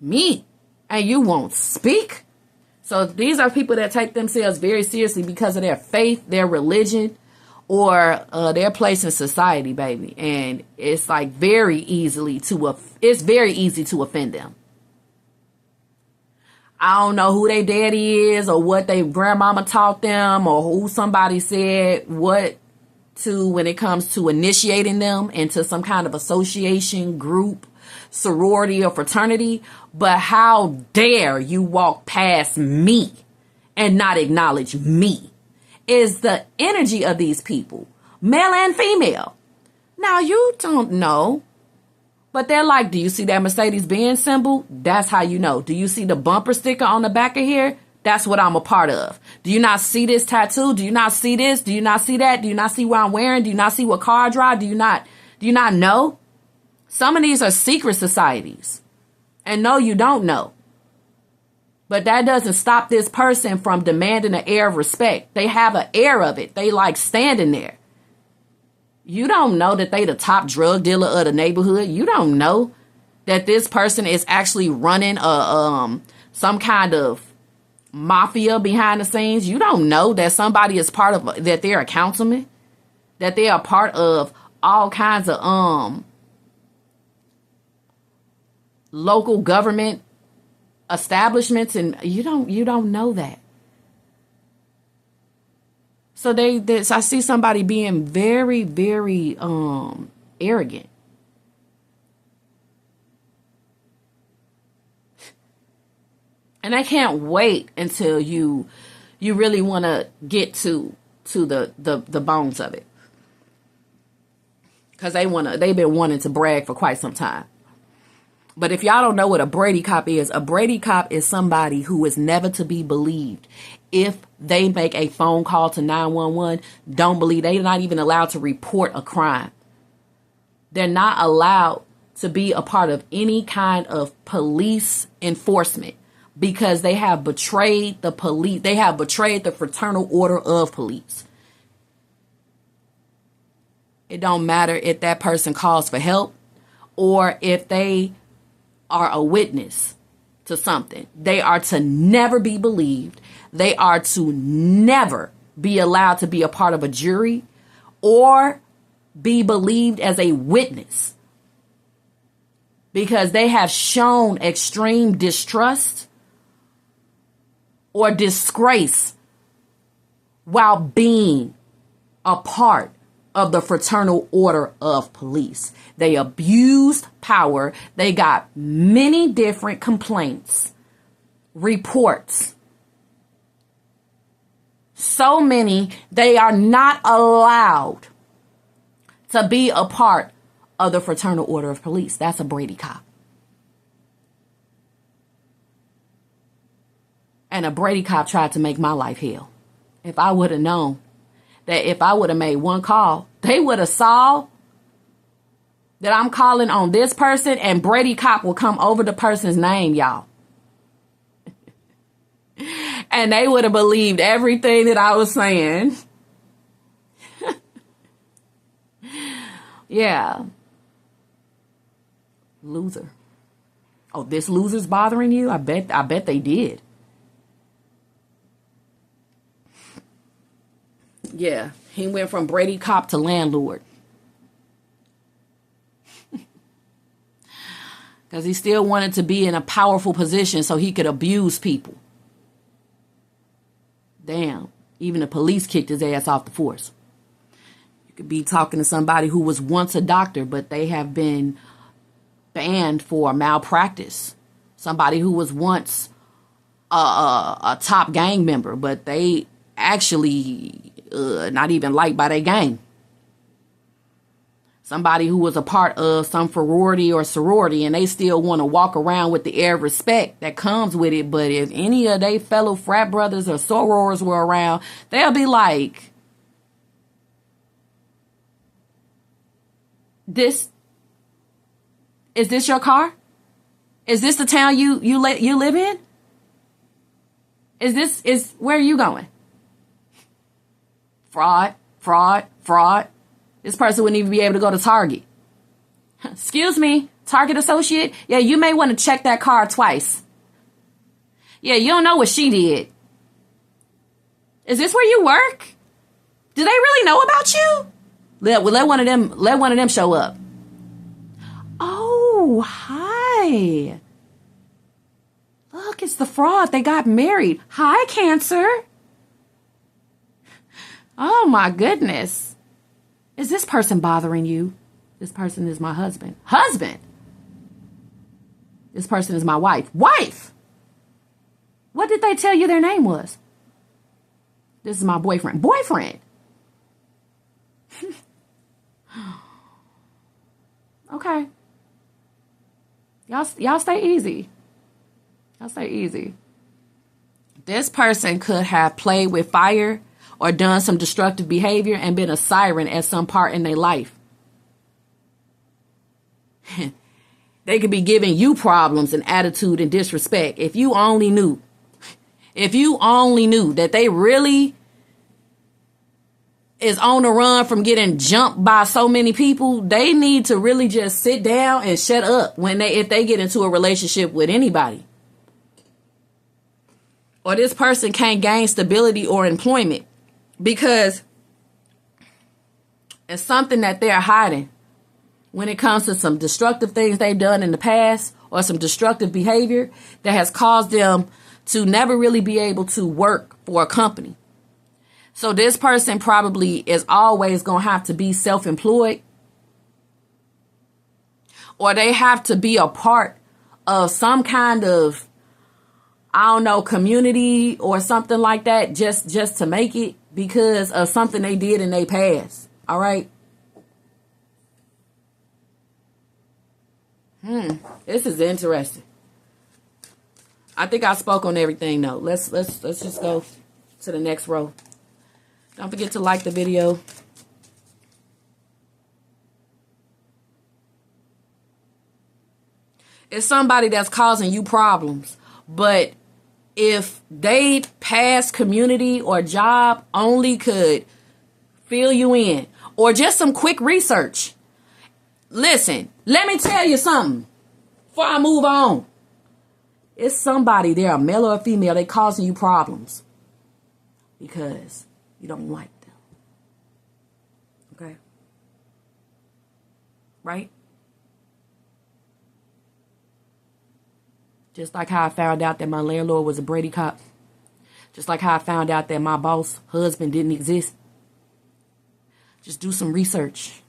me and you won't speak. So these are people that take themselves very seriously because of their faith, their religion, or their place in society, baby. And it's like very easy to offend them. I don't know who their daddy is or what their grandmama taught them or who somebody said what to when it comes to initiating them into some kind of association, group, sorority, or fraternity. But how dare you walk past me and not acknowledge me? Is the energy of these people, male and female. Now, you don't know, but they're like, do you see that Mercedes-Benz symbol? That's how you know. Do you see the bumper sticker on the back of here? That's what I'm a part of. Do you not see this tattoo? Do you not see this? Do you not see that? Do you not see what I'm wearing? Do you not see what car I drive? Do you not know? Some of these are secret societies. And no, you don't know. But that doesn't stop this person from demanding an air of respect. They have an air of it. They like standing there. You don't know that they the top drug dealer of the neighborhood. You don't know that this person is actually running some kind of mafia behind the scenes. You don't know that somebody is part of, that they're a councilman, that they are part of all kinds of local government establishments, and you don't know that. So I see somebody being very, very arrogant. And I can't wait until you really want to get to the bones of it. Because they've been wanting to brag for quite some time. But if y'all don't know what a Brady cop is, a Brady cop is somebody who is never to be believed. If they make a phone call to 911, don't believe. They're not even allowed to report a crime. They're not allowed to be a part of any kind of police enforcement because they have betrayed the police. They have betrayed the fraternal order of police. It don't matter if that person calls for help or if they are a witness to something. They are to never be believed. They are to never be allowed to be a part of a jury or be believed as a witness because they have shown extreme distrust or disgrace while being a part of the fraternal order of police. They abused power. They got many different complaints, reports. So many, they are not allowed to be a part of the fraternal order of police. That's a Brady cop. And a Brady cop tried to make my life hell. If I would have known that if I would have made one call, they would have saw that I'm calling on this person and Brady cop will come over the person's name, y'all. And they would have believed everything that I was saying. Yeah. Loser. Oh, this loser's bothering you? I bet they did. Yeah. He went from Brady cop to landlord. Because he still wanted to be in a powerful position so he could abuse people. Damn. Even the police kicked his ass off the force. You could be talking to somebody who was once a doctor, but they have been banned for malpractice. Somebody who was once a top gang member, but they actually not even liked by their gang. Somebody who was a part of some sorority or sorority, and they still want to walk around with the air of respect that comes with it. But if any of their fellow frat brothers or sorors were around, they'll be like, is this your car? Is this the town you live in? Where are you going? Fraud. This person wouldn't even be able to go to Target. Excuse me, Target associate? Yeah, you may want to check that car twice. Yeah, you don't know what she did. Is this where you work? Do they really know about you? Let one of them show up. Oh, hi. Look, it's the fraud. They got married. Hi, Cancer. Oh, my goodness. Is this person bothering you? This person is my husband. Husband? This person is my wife. Wife? What did they tell you their name was? This is my boyfriend. Boyfriend? Okay. Y'all stay easy. Y'all stay easy. This person could have played with fire or done some destructive behavior and been a siren at some part in their life. They could be giving you problems and attitude and disrespect. If you only knew that they really is on the run from getting jumped by so many people, they need to really just sit down and shut up if they get into a relationship with anybody. Or this person can't gain stability or employment because it's something that they're hiding when it comes to some destructive things they've done in the past or some destructive behavior that has caused them to never really be able to work for a company. So this person probably is always going to have to be self-employed, or they have to be a part of some kind of, I don't know, community or something like that just to make it because of something they did in their past. All right. This is interesting. I think I spoke on everything though. Let's just go to the next row. Don't forget to like the video. It's somebody that's causing you problems, but if they past community or job only could fill you in, or just some quick research. Listen, let me tell you something before I move on. It's somebody, they're a male or a female, they causing you problems because you don't like them. Okay? Right? Just like how I found out that my landlord was a Brady cop. Just like how I found out that my boss husband didn't exist. Just do some research.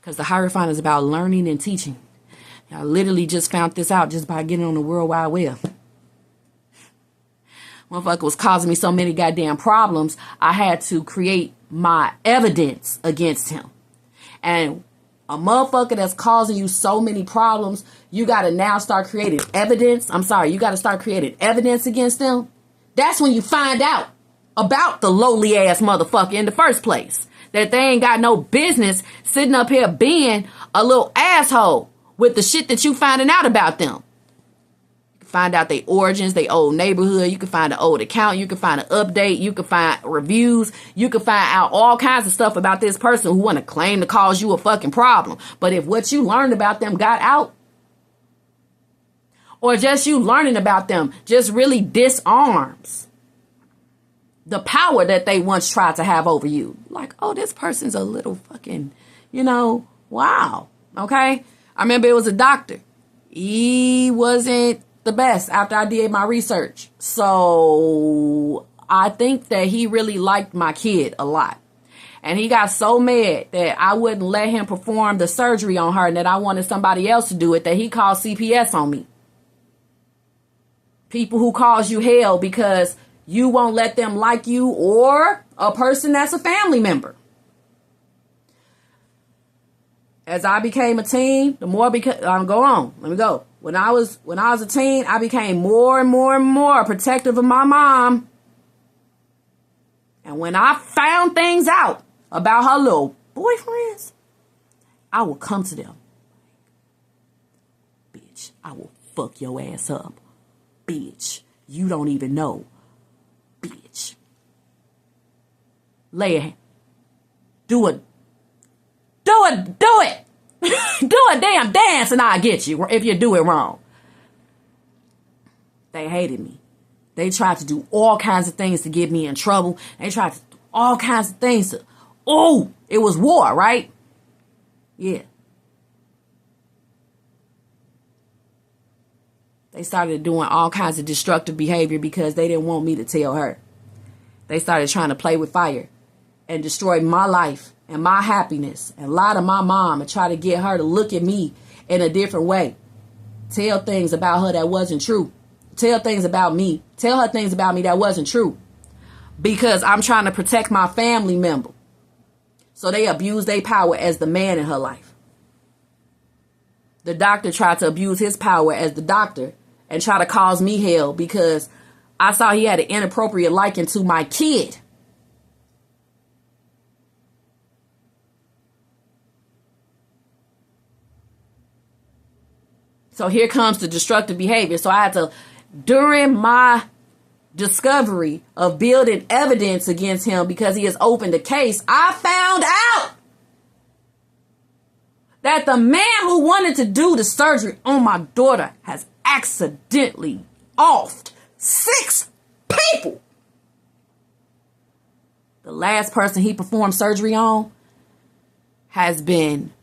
Because the Hierophant is about learning and teaching. I literally just found this out just by getting on the World Wide Web. Motherfucker was causing me so many goddamn problems, I had to create my evidence against him. And a motherfucker that's causing you so many problems, you got to now start creating evidence. You got to start creating evidence against them. That's when you find out about the lowly ass motherfucker in the first place. That they ain't got no business sitting up here being a little asshole with the shit that you finding out about them. You can find out their origins, their old neighborhood. You can find an old account. You can find an update. You can find reviews. You can find out all kinds of stuff about this person who want to claim to cause you a fucking problem. But if what you learned about them got out, or just you learning about them just really disarms the power that they once tried to have over you. like, oh, this person's a little fucking, wow. Okay. I remember it was a doctor. He wasn't the best after I did my research. So I think that he really liked my kid a lot. And he got so mad that I wouldn't let him perform the surgery on her and that I wanted somebody else to do it, that he called CPS on me. People who cause you hell because you won't let them like you or a person that's a family member. As I became a teen, the more go on. Let me go. When I was a teen, I became more and more and more protective of my mom. And when I found things out about her little boyfriends, I will come to them. Bitch, I will fuck your ass up. Bitch, you don't even know. Bitch. Lay a hand. Do it. Do it. Do a damn dance and I'll get you if you do it wrong. They hated me. They tried to do all kinds of things to get me in trouble. They tried to do all kinds of things to, it was war, right? Yeah. They started doing all kinds of destructive behavior because they didn't want me to tell her. They started trying to play with fire and destroy my life and my happiness and lie to my mom and try to get her to look at me in a different way. Tell things about her that wasn't true. Tell things about me. Tell her things about me that wasn't true. Because I'm trying to protect my family member. So they abuse their power as the man in her life. The doctor tried to abuse his power as the doctor and try to cause me hell because I saw he had an inappropriate liking to my kid. So here comes the destructive behavior. So I had to, during my discovery of building evidence against him because he has opened a case, I found out that the man who wanted to do the surgery on my daughter has accidentally offed 6 people. The last person he performed surgery on has been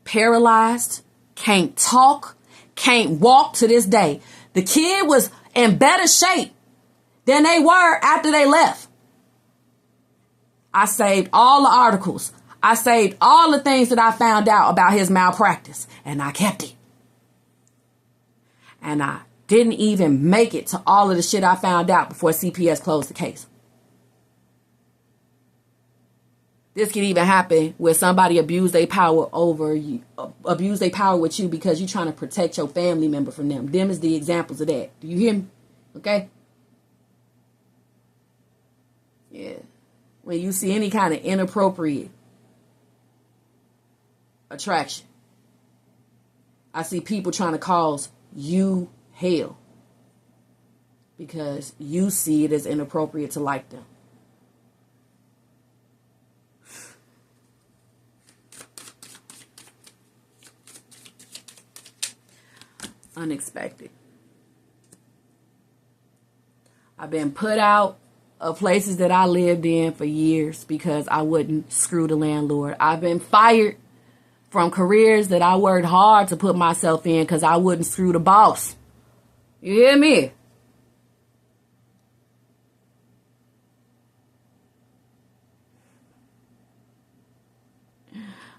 paralyzed, can't talk, can't walk to this day. The kid was in better shape than they were after they left. I saved all the articles. I saved all the things that I found out about his malpractice, and I kept it. And I didn't even make it to all of the shit I found out before CPS closed the case. This can even happen where somebody abuse their power over you, abuse their power with you because you're trying to protect your family member from them. Them is the examples of that. Do you hear me? Okay? Yeah. When you see any kind of inappropriate attraction, I see people trying to cause you hell because you see it as inappropriate to like them. Unexpected. I've been put out of places that I lived in for years because I wouldn't screw the landlord. I've been fired from careers that I worked hard to put myself in because I wouldn't screw the boss. You hear me?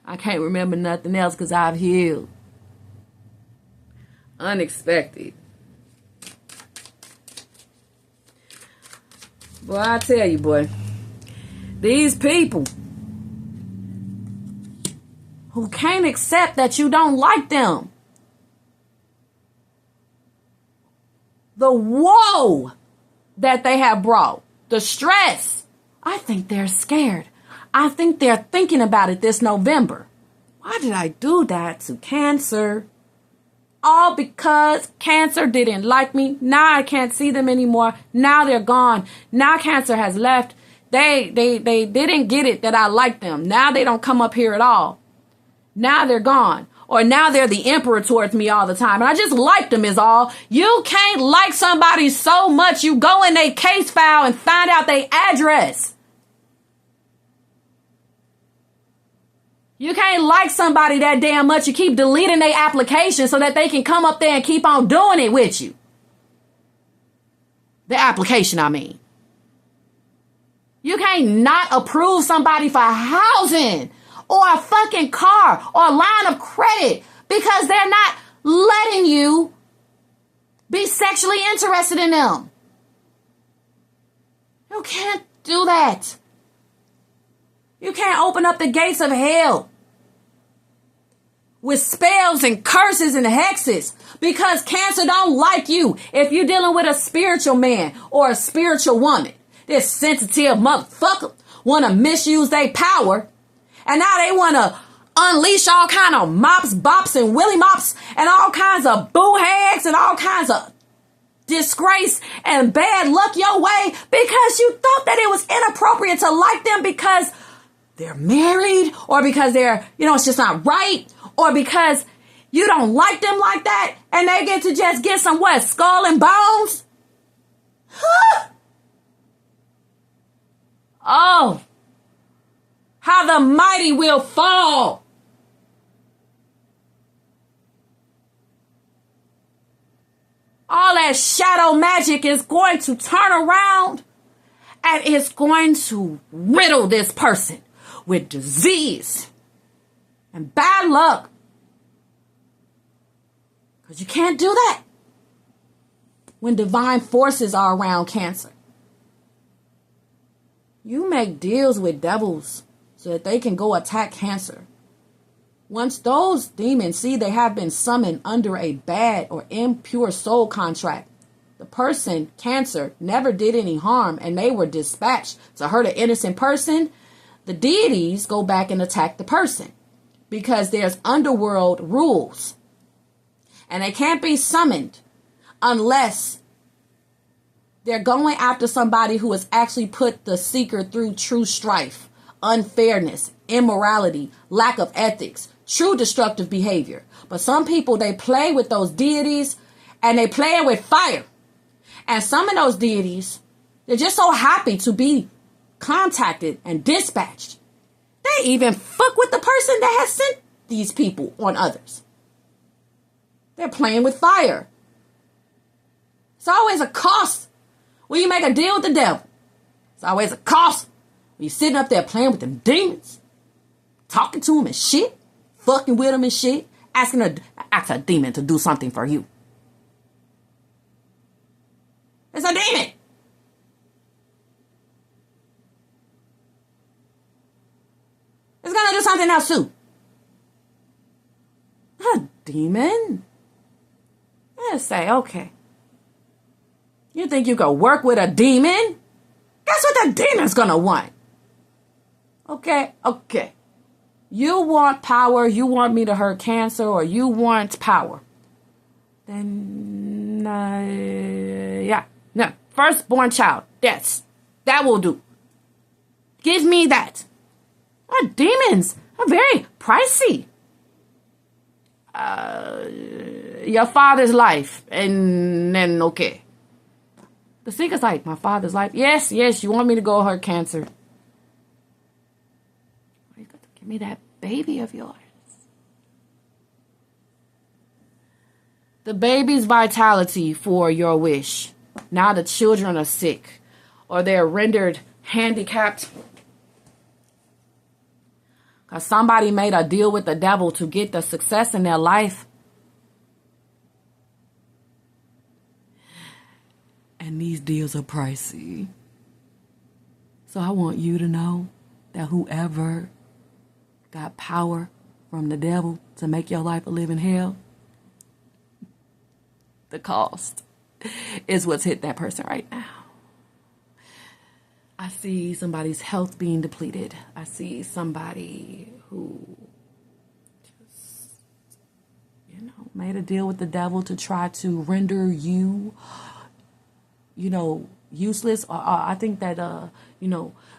I can't remember nothing else because I've healed. Unexpected. Boy, I tell you, boy, these people who can't accept that you don't like them, the woe that they have brought, the stress, I think they're scared. I think they're thinking about it this November. Why did I do that to Cancer? All because Cancer didn't like me. Now I can't see them anymore. Now they're gone. Now Cancer has left. They didn't get it that I like them. Now they don't come up here at all. Now they're gone. Or now they're the emperor towards me all the time. And I just like them is all. You can't like somebody so much you go in their case file and find out their address. You can't like somebody that damn much. You keep deleting their application so that they can come up there and keep on doing it with you. The application, I mean. You can't not approve somebody for housing or a fucking car or a line of credit because they're not letting you be sexually interested in them. You can't do that. You can't open up the gates of hell with spells and curses and hexes because Cancer don't like you. If you're dealing with a spiritual man or a spiritual woman, this sensitive motherfucker want to misuse their power, and now they want to unleash all kind of mops, bops, and willy mops, and all kinds of boo hags, and all kinds of disgrace and bad luck your way because you thought that it was inappropriate to like them because they're married, or because they're, it's just not right, or because you don't like them like that, and they get to just get some what, skull and bones? Huh? Oh, how the mighty will fall. All that shadow magic is going to turn around and it's going to riddle this person with disease and bad luck. Because you can't do that when divine forces are around Cancer. You make deals with devils so that they can go attack Cancer. Once those demons see they have been summoned under a bad or impure soul contract, the person, Cancer, never did any harm and they were dispatched to hurt an innocent person, the deities go back and attack the person because there's underworld rules. And they can't be summoned unless they're going after somebody who has actually put the seeker through true strife, unfairness, immorality, lack of ethics, true destructive behavior. But some people, they play with those deities and they play with fire. And some of those deities, they're just so happy to be contacted and dispatched. They even fuck with the person that has sent these people on others. They're playing with fire. It's always a cost when you make a deal with the devil. It's always a cost when you're sitting up there playing with them demons, talking to them and shit, fucking with them and shit, ask a demon to do something for you. It's a demon. It's gonna do something else too. A demon? Let's say, okay. You think you can work with a demon? Guess what the demon's gonna want? Okay. You want power, you want me to hurt Cancer, or you want power. Then, no. Firstborn child, that will do. Give me that. Demons are very pricey. Your father's life, and then okay. The seeker's like, my father's life. Yes, you want me to go hurt Cancer. You got to give me that baby of yours. The baby's vitality for your wish. Now the children are sick or they're rendered handicapped because somebody made a deal with the devil to get the success in their life. And these deals are pricey. So I want you to know that whoever got power from the devil to make your life a living hell, the cost is what's hit that person right now. I see somebody's health being depleted. I see somebody who just, made a deal with the devil to try to render you, useless. Or I think that,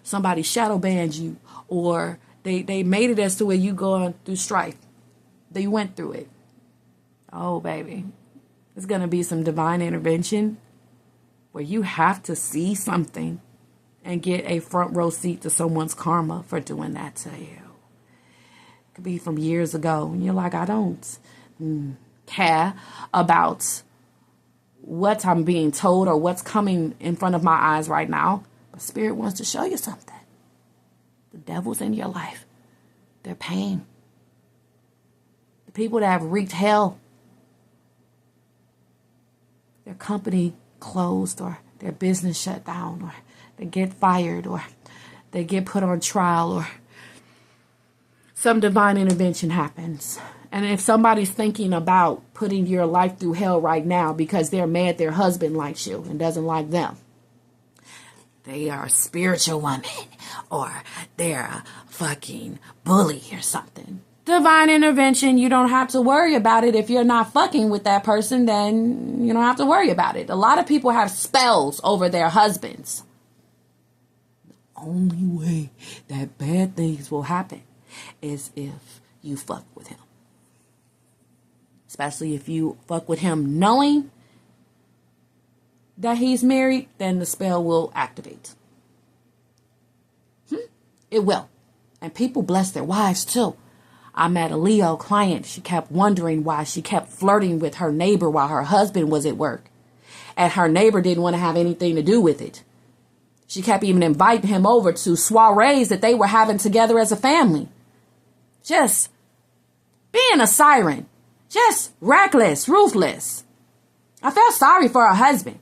somebody shadow banned you, or they made it as to where you going through strife. They went through it. Oh, baby. There's going to be some divine intervention where you have to see something and get a front row seat to someone's karma for doing that to you. Could be from years ago. And you're like, I don't care about what I'm being told or what's coming in front of my eyes right now. But Spirit wants to show you something. The devil's in your life. Their pain. The people that have wreaked hell. Their company closed, or their business shut down, or they get fired, or they get put on trial, or some divine intervention happens. And if somebody's thinking about putting your life through hell right now because they're mad their husband likes you and doesn't like them, they are a spiritual woman, or they're a fucking bully or something. Divine intervention, you don't have to worry about it. If you're not fucking with that person, then you don't have to worry about it. A lot of people have spells over their husbands. The only way that bad things will happen is if you fuck with him. Especially if you fuck with him knowing that he's married, then the spell will activate. It will. And people bless their wives too. I met a Leo client. She kept wondering why she kept flirting with her neighbor while her husband was at work. And her neighbor didn't want to have anything to do with it. She kept even inviting him over to soirees that they were having together as a family. Just being a siren. Just reckless, ruthless. I felt sorry for her husband.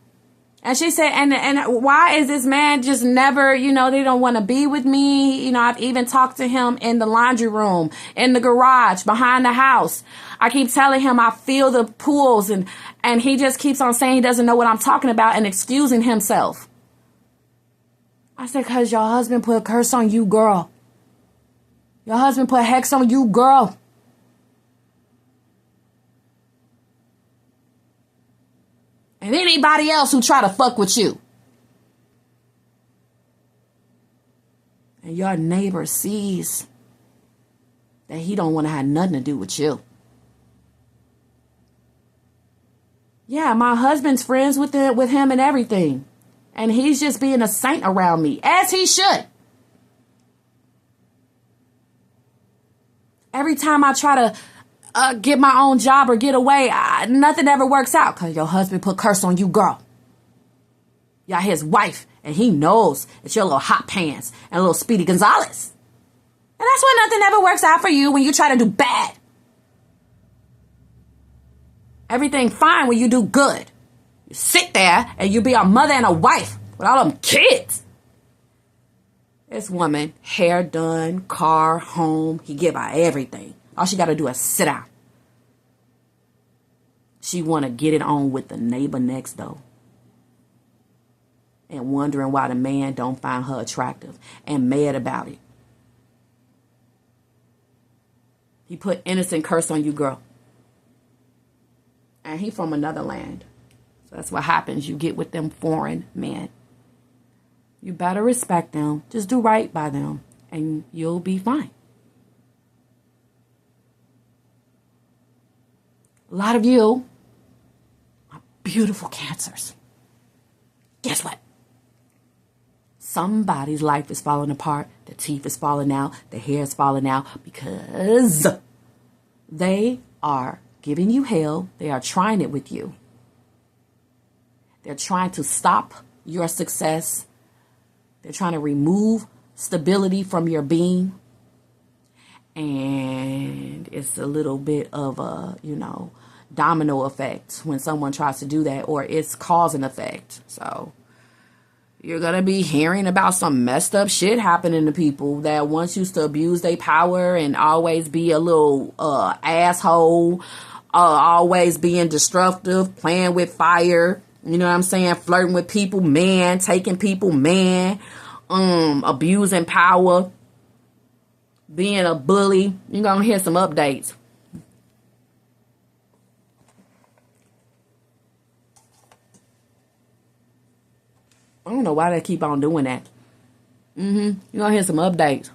And she said, and why is this man just never, they don't want to be with me? I've even talked to him in the laundry room, in the garage, behind the house. I keep telling him I feel the pulls, and he just keeps on saying he doesn't know what I'm talking about and excusing himself. I said, because your husband put a curse on you, girl. Your husband put hex on you, girl. And anybody else who try to fuck with you. And your neighbor sees that he don't want to have nothing to do with you. Yeah, my husband's friends with him and everything. And he's just being a saint around me, as he should. Every time I try to get my own job or get away, nothing ever works out because your husband put curse on you, girl. Y'all his wife, and he knows that you're a little hot pants and a little Speedy Gonzalez. And that's why nothing ever works out for you when you try to do bad. Everything fine when you do good. You sit there and you be a mother and a wife with all them kids. This woman, hair done, car, home, he give her everything. All she got to do is sit down. She want to get it on with the neighbor next door. And wondering why the man don't find her attractive and mad about it. He put innocent curse on you, girl. And he from another land. So that's what happens. You get with them foreign men. You better respect them. Just do right by them. And you'll be fine. A lot of you are beautiful Cancers. Guess what? Somebody's life is falling apart. The teeth is falling out. The hair is falling out because they are giving you hell. They are trying it with you. They're trying to stop your success. They're trying to remove stability from your being. And it's a little bit of a, domino effect when someone tries to do that, or it's cause and effect. So you're going to be hearing about some messed up shit happening to people that wants you to abuse their power and always be a little asshole, always being destructive, playing with fire. You know what I'm saying? Flirting with people, man, taking people, man, abusing power. Being a bully. You're going to hear some updates. I don't know why they keep on doing that. You're going to hear some updates.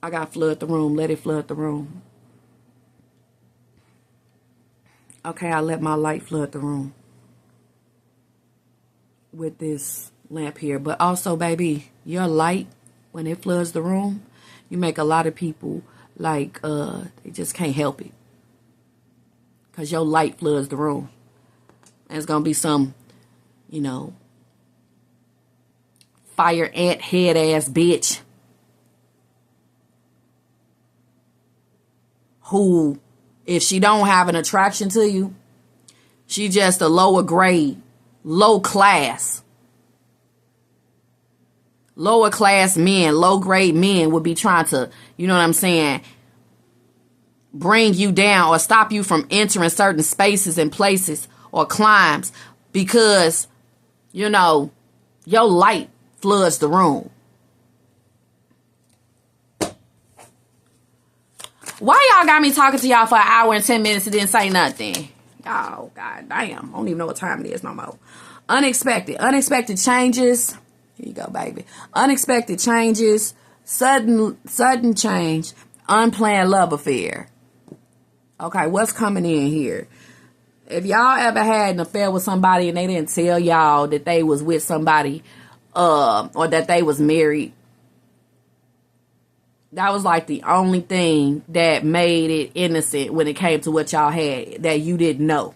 I got to flood the room. Let it flood the room. Okay, I let my light flood the room. With this lamp here. But also, baby, your light when it floods the room, you make a lot of people like they just can't help it. Because your light floods the room. And it's going to be some, you know, fire ant head ass bitch who, if she don't have an attraction to you, she just a lower grade, low class men, low grade men would be trying to, you know what I'm saying, bring you down or stop you from entering certain spaces and places or climbs because, you know, your light floods the room. Why y'all got me talking to y'all for an hour and 10 minutes and didn't say nothing? Oh, god damn. I don't even know what time it is no more. Unexpected changes. Here you go, baby. Unexpected changes. Sudden change. Unplanned love affair. Okay, what's coming in here? If y'all ever had an affair with somebody and they didn't tell y'all that they was with somebody or that they was married, that was like the only thing that made it innocent when it came to what y'all had that you didn't know.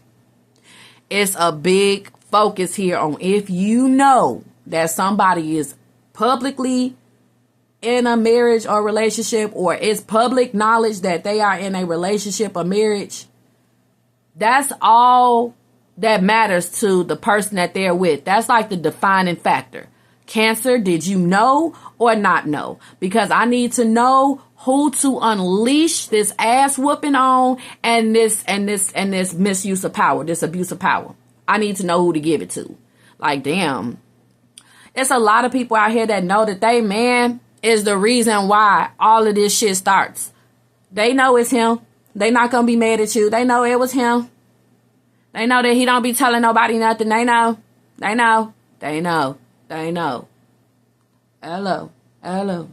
It's a big focus here on if you know that somebody is publicly in a marriage or relationship, or it's public knowledge that they are in a relationship or marriage, that's all that matters to the person that they're with. That's like the defining factor. Cancer, did you know or not know? Because I need to know who to unleash this ass whooping on and this misuse of power, this abuse of power. I need to know who to give it to. Like, damn. It's a lot of people out here that know that they man is the reason why all of this shit starts. They know it's him. They not gonna be mad at you. They know it was him. They know that he don't be telling nobody nothing. They know. Hello.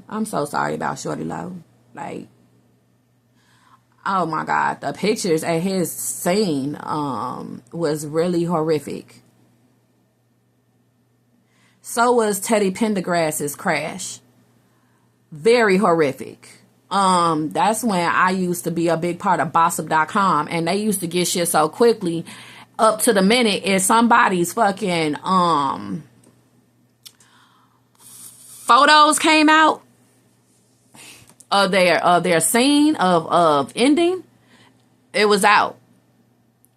I'm so sorry about Shorty Low. Like, oh my God. The pictures at his scene was really horrific. So was Teddy Pendergrass's crash. Very horrific. That's when I used to be a big part of Bossip.com, and they used to get shit so quickly, up to the minute if somebody's fucking photos came out of their scene of ending, it was out.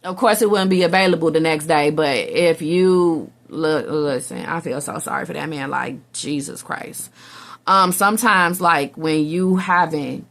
Of course, it wouldn't be available the next day, but if you listen, I feel so sorry for that man. Like, Jesus Christ. Sometimes, like, when you having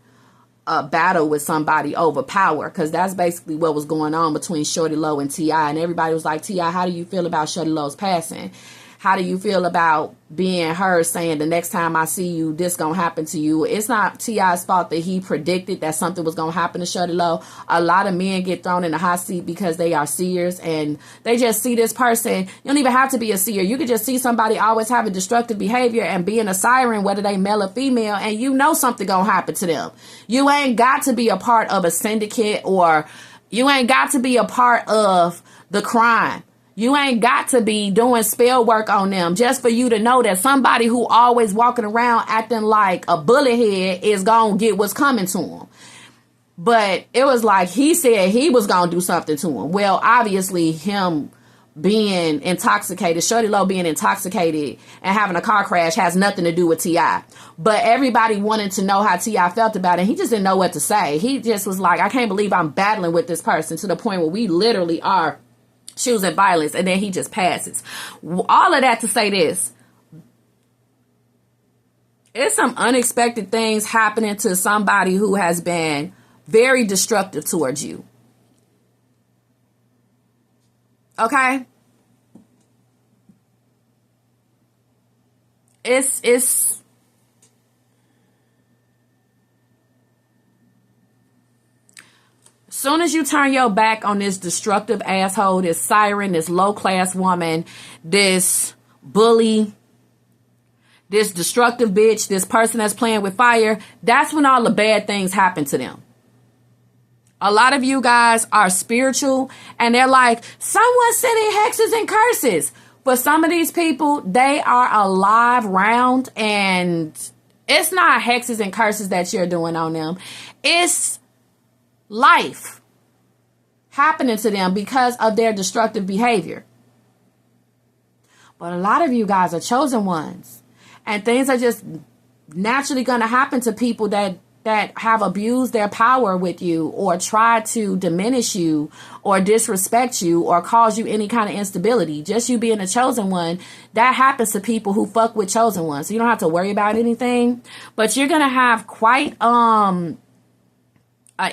a battle with somebody over power, because that's basically what was going on between Shorty Low and T.I. And everybody was like, T.I., how do you feel about Shorty Low's passing? How do you feel about being her saying the next time I see you, this gonna happen to you? It's not T.I.'s fault that he predicted that something was gonna happen to Shorty Low. A lot of men get thrown in the hot seat because they are seers and they just see this person. You don't even have to be a seer. You could just see somebody always having destructive behavior and being a siren, whether they male or female, and you know something gonna happen to them. You ain't got to be a part of a syndicate, or you ain't got to be a part of the crime. You ain't got to be doing spell work on them just for you to know that somebody who always walking around acting like a bullet head is going to get what's coming to him. But it was like he said he was going to do something to him. Well, obviously him being intoxicated, Shorty Low being intoxicated and having a car crash has nothing to do with T.I. But everybody wanted to know how T.I. felt about it. He just didn't know what to say. He just was like, I can't believe I'm battling with this person, to the point where we literally are choosing violence, and then he just passes. All of that to say this. It's some unexpected things happening to somebody who has been very destructive towards you. Okay? It's soon as you turn your back on this destructive asshole, this siren, this low-class woman, this bully, this destructive bitch, this person that's playing with fire, that's when all the bad things happen to them. A lot of you guys are spiritual, and they're like, someone's sending hexes and curses. For some of these people, they are alive, round, and It's not hexes and curses that you're doing on them. It's life happening to them because of their destructive behavior. But a lot of you guys are chosen ones. And things are just naturally going to happen to people that have abused their power with you, or try to diminish you, or disrespect you, or cause you any kind of instability. Just you being a chosen one, that happens to people who fuck with chosen ones. So you don't have to worry about anything. But you're going to have quite an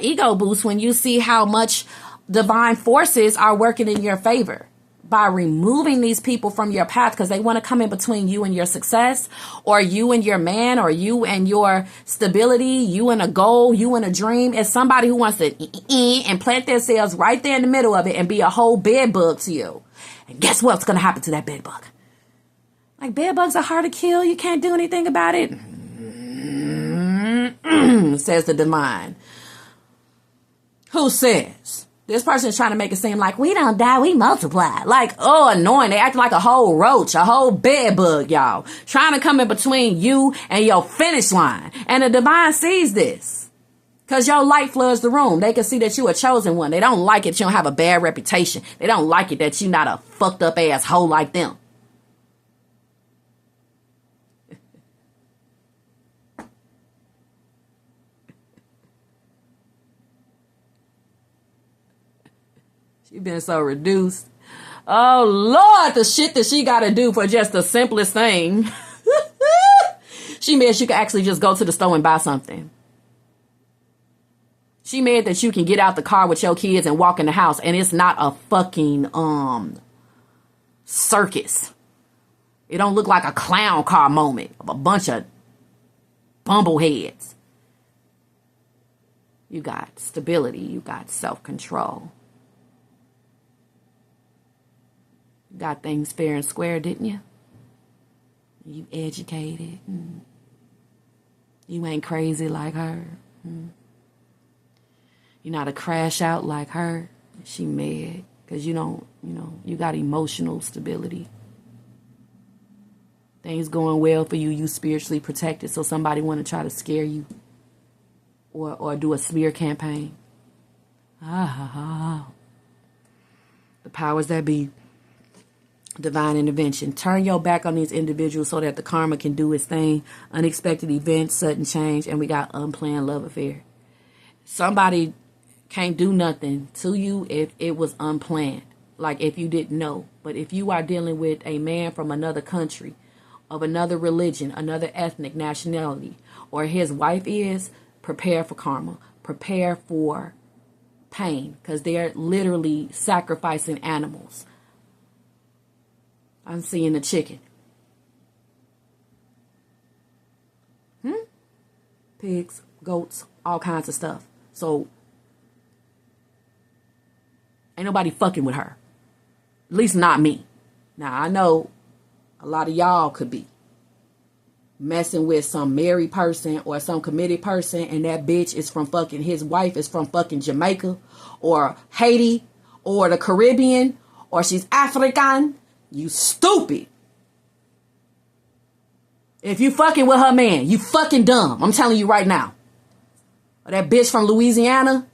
ego boost when you see how much divine forces are working in your favor by removing these people from your path, because they want to come in between you and your success, or you and your man, or you and your stability, you and a goal, you and a dream. It's somebody who wants to and plant themselves right there in the middle of it and be a whole bed bug to you. And guess what's going to happen to that bed bug? Like, bed bugs are hard to kill. You can't do anything about it. Says the divine. Who says? This person is trying to make it seem like we don't die, we multiply. Like, oh, annoying. They act like a whole roach, a whole bed bug, y'all. Trying to come in between you and your finish line. And the divine sees this. Because your light floods the room. They can see that you a chosen one. They don't like it you don't have a bad reputation. They don't like it that you not a fucked up asshole like them. She been so reduced. Oh, Lord, the shit that she got to do for just the simplest thing. She mad she could actually just go to the store and buy something. She mad that you can get out the car with your kids and walk in the house, and it's not a fucking circus. It don't look like a clown car moment of a bunch of bumbleheads. You got stability. You got self-control. Got things fair and square, didn't you? You educated. You ain't crazy like her. You're not a crash out like her. She mad because you don't, you got emotional stability. Things going well for you. You spiritually protected. So somebody want to try to scare you or do a smear campaign. The powers that be. Divine intervention. Turn your back on these individuals so that the karma can do its thing. Unexpected events, sudden change, and we got unplanned love affair. Somebody can't do nothing to you if it was unplanned, like if you didn't know. But if you are dealing with a man from another country, of another religion, another ethnic nationality, or his wife is, prepare for karma. Prepare for pain, because they're literally sacrificing animals. I'm seeing the chicken. Pigs, goats, all kinds of stuff. So, ain't nobody fucking with her. At least not me. Now, I know a lot of y'all could be messing with some married person or some committed person, and that bitch is from fucking, his wife is from fucking Jamaica or Haiti or the Caribbean, or she's African. You stupid. If you fucking with her man, you fucking dumb. I'm telling you right now. Or that bitch from Louisiana.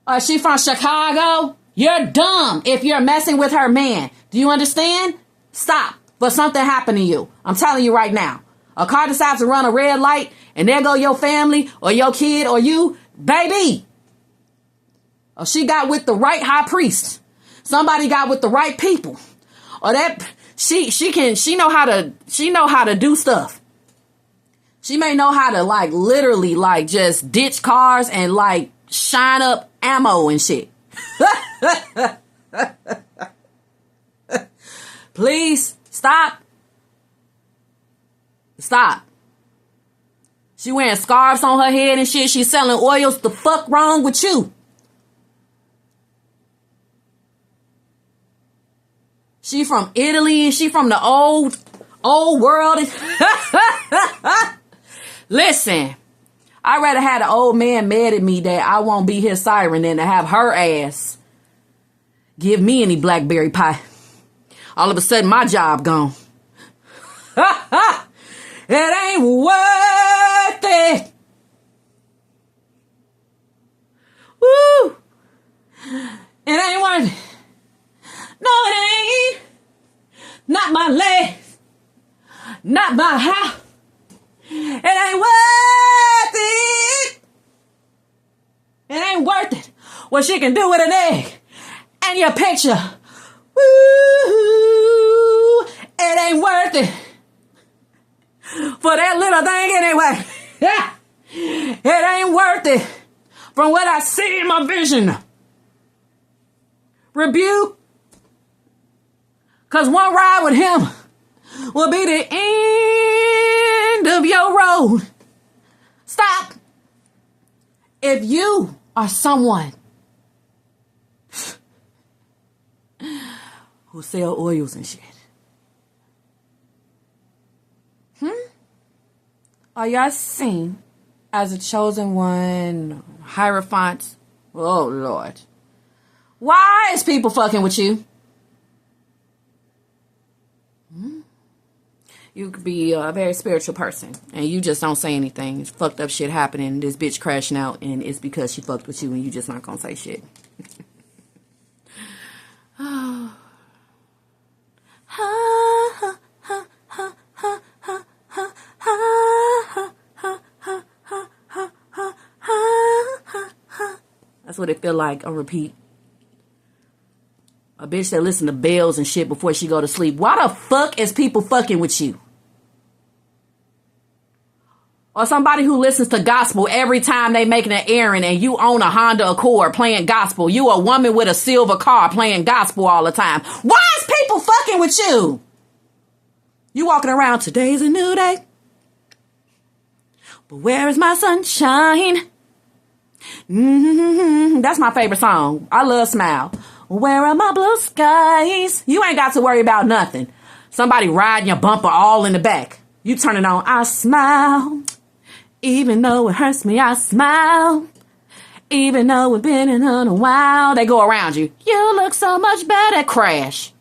Or she from Chicago. You're dumb if you're messing with her man. Do you understand? Stop. But something happened to you. I'm telling you right now. A car decides to run a red light, and there go your family or your kid or you. Baby. Or she got with the right high priest. Somebody got with the right people. Or that she know how to do stuff. She may know how to like literally like just ditch cars and like shine up ammo and shit. Please stop. Stop. She wearing scarves on her head and shit. She's selling oils. The fuck wrong with you? She from Italy and she from the old world. Listen, I'd rather have an old man mad at me that I won't be his siren than to have her ass give me any blackberry pie. All of a sudden, my job gone. It ain't worth It ain't worth it. It ain't worth it. What she can do with an egg and your picture. Woo! It ain't worth it. For that little thing anyway. It ain't worth it. From what I see in my vision. Rebuke. Because one ride with him will be the end of your road. Stop. If you are someone who sell oils and shit. Are y'all seen as a chosen one, Hierophant? Oh, Lord. Why is people fucking with you? You could be a very spiritual person and you just don't say anything. It's fucked up shit happening. This bitch crashing out and it's because she fucked with you and you just not gonna say shit. That's what it feel like on repeat. A bitch that listen to bells and shit before she go to sleep. Why the fuck is people fucking with you? Or somebody who listens to gospel every time they making an errand and you own a Honda Accord playing gospel. You a woman with a silver car playing gospel all the time. Why is people fucking with you? You walking around, today's a new day. But where is my sunshine? That's my favorite song. I love Smile. Where are my blue skies? You ain't got to worry about nothing. Somebody riding your bumper all in the back. You turn it on. I smile. Even though it hurts me, I smile. Even though we've been in a while. They go around you. You look so much better. Crash.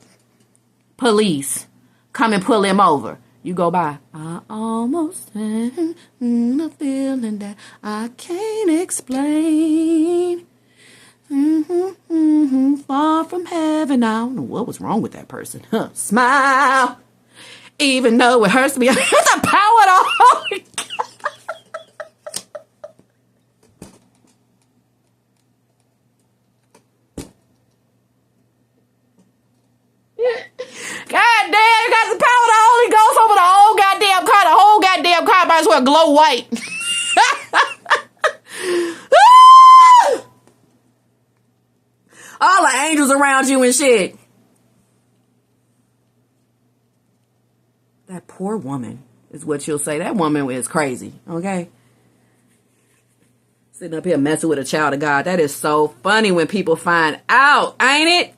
Police. Come and pull him over. You go by. I almost had a feeling that I can't explain. Far from heaven. I don't know what was wrong with that person. Smile. Even though it hurts me. It's the power of the Holy God. God damn, you got the power of the Holy Ghost over the whole goddamn car. The whole goddamn car might as well glow white. All the angels around you and shit. That poor woman is what you'll say. That woman is crazy, okay? Sitting up here messing with a child of God. That is so funny when people find out, ain't it?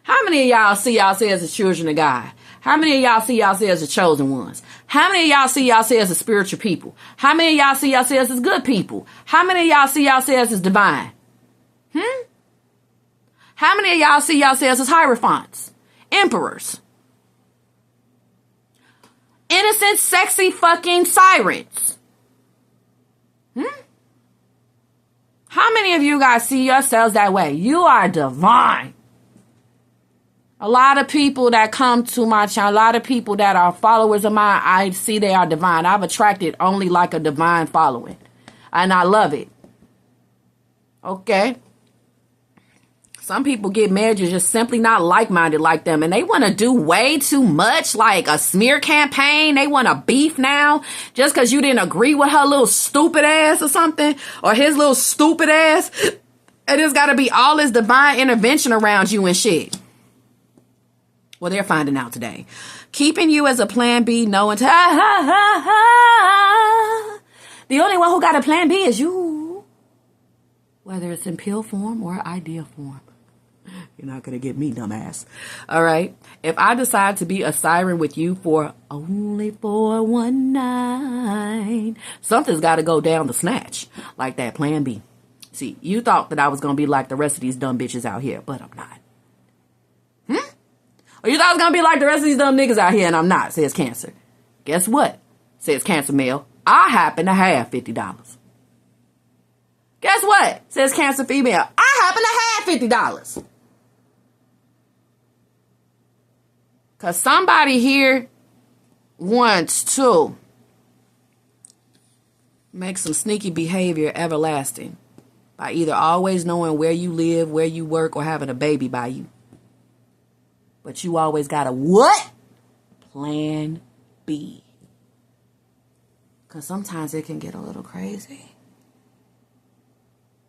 How many of y'all see yourselves as children of God? How many of y'all see yourselves as chosen ones? How many of y'all see yourselves as spiritual people? How many of y'all see yourselves as good people? How many of y'all see yourselves as divine? How many of y'all see yourselves as hierophants? Emperors? Innocent, sexy fucking sirens? How many of you guys see yourselves that way? You are divine. A lot of people that come to my channel, a lot of people that are followers of mine, I see they are divine. I've attracted only like a divine following. And I love it. Okay. Some people get married, you're just simply not like-minded like them. And they want to do way too much, like a smear campaign. They want to beef now just because you didn't agree with her little stupid ass or something. Or his little stupid ass. And there's got to be all this divine intervention around you and shit. Well, they're finding out today. Keeping you as a plan B, knowing the only one who got a plan B is you. Whether it's in pill form or idea form. You're not going to get me, dumbass. All right. If I decide to be a siren with you for only for one night, something's got to go down the snatch. Like that plan B. See, you thought that I was going to be like the rest of these dumb bitches out here, but I'm not. Or you thought I was going to be like the rest of these dumb niggas out here, and I'm not, says Cancer. Guess what? Says Cancer Male. I happen to have $50. Guess what? Says Cancer Female. I happen to have $50. Because somebody here wants to make some sneaky behavior everlasting by either always knowing where you live, where you work, or having a baby by you. But you always got a what? Plan B. Because sometimes it can get a little crazy.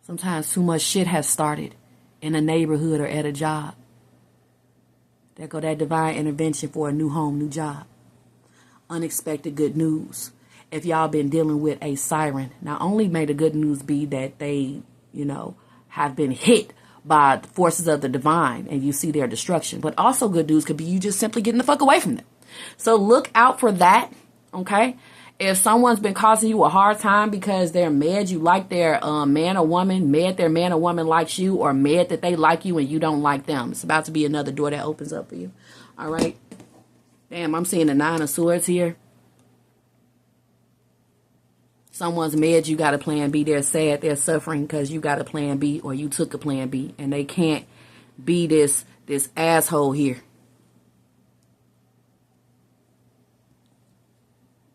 Sometimes too much shit has started in a neighborhood or at a job. There go that divine intervention for a new home, new job. Unexpected good news. If y'all been dealing with a siren, not only may the good news be that they, have been hit by the forces of the divine and you see their destruction, but also good news could be you just simply getting the fuck away from them. So look out for that, okay? If someone's been causing you a hard time because they're mad you like their man or woman, mad their man or woman likes you, or mad that they like you and you don't like them, it's about to be another door that opens up for you. All right? Damn, I'm seeing the 9 of Swords here. Someone's mad you got a plan B. They're sad, they're suffering because you got a plan B or you took a plan B. And they can't be this asshole here.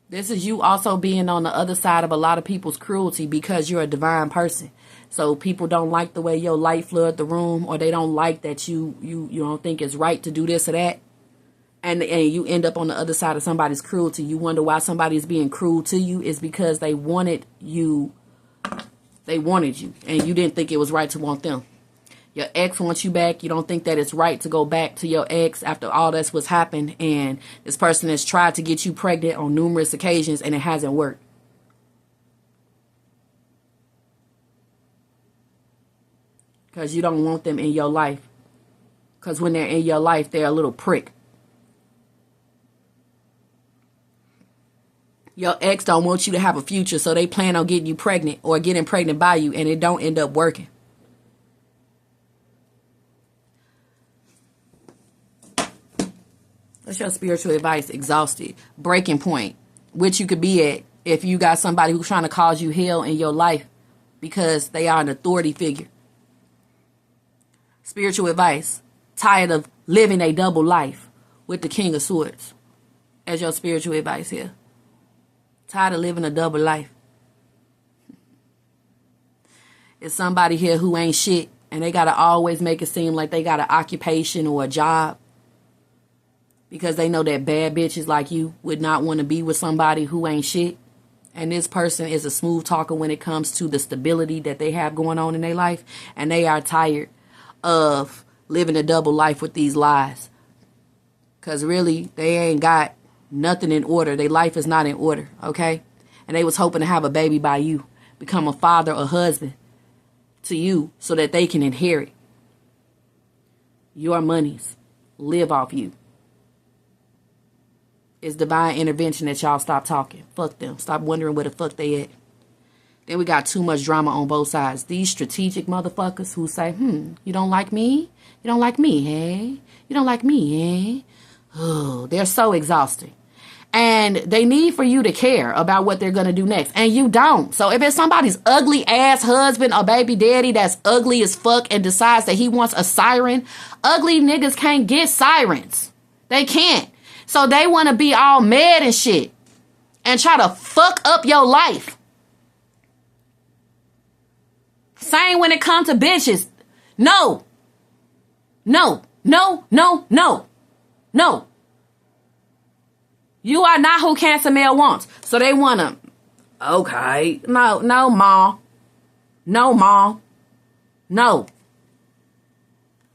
This is you also being on the other side of a lot of people's cruelty because you're a divine person. So people don't like the way your light flood the room, or they don't like that you don't think it's right to do this or that. And you end up on the other side of somebody's cruelty. You wonder why somebody's being cruel to you. Is because they wanted you. They wanted you. And you didn't think it was right to want them. Your ex wants you back. You don't think that it's right to go back to your ex after all that's what's happened. And this person has tried to get you pregnant on numerous occasions and it hasn't worked. Because you don't want them in your life. Because when they're in your life, they're a little prick. Your ex don't want you to have a future, so they plan on getting you pregnant or getting pregnant by you, and it don't end up working. That's your spiritual advice. Exhausted. Breaking point. Which you could be at if you got somebody who's trying to cause you hell in your life because they are an authority figure. Spiritual advice. Tired of living a double life with the King of Swords as your spiritual advice here. Tired of living a double life. It's somebody here who ain't shit and they got to always make it seem like they got an occupation or a job because they know that bad bitches like you would not want to be with somebody who ain't shit. And this person is a smooth talker when it comes to the stability that they have going on in their life. And they are tired of living a double life with these lies. Because really, they ain't got nothing in order. Their life is not in order, okay? And they was hoping to have a baby by you, become a father or husband to you so that they can inherit your monies, live off you. It's divine intervention that y'all stop talking. Fuck them. Stop wondering where the fuck they at. Then we got too much drama on both sides. These strategic motherfuckers who say, you don't like me? You don't like me, eh? You don't like me, eh? Oh, they're so exhausting. And they need for you to care about what they're going to do next. And you don't. So if it's somebody's ugly ass husband or baby daddy that's ugly as fuck and decides that he wants a siren, ugly niggas can't get sirens. They can't. So they want to be all mad and shit and try to fuck up your life. Same when it comes to bitches. No. No. No. No. No. No. You are not who Cancer male wants. So they want to, okay. No, ma. No, ma. No.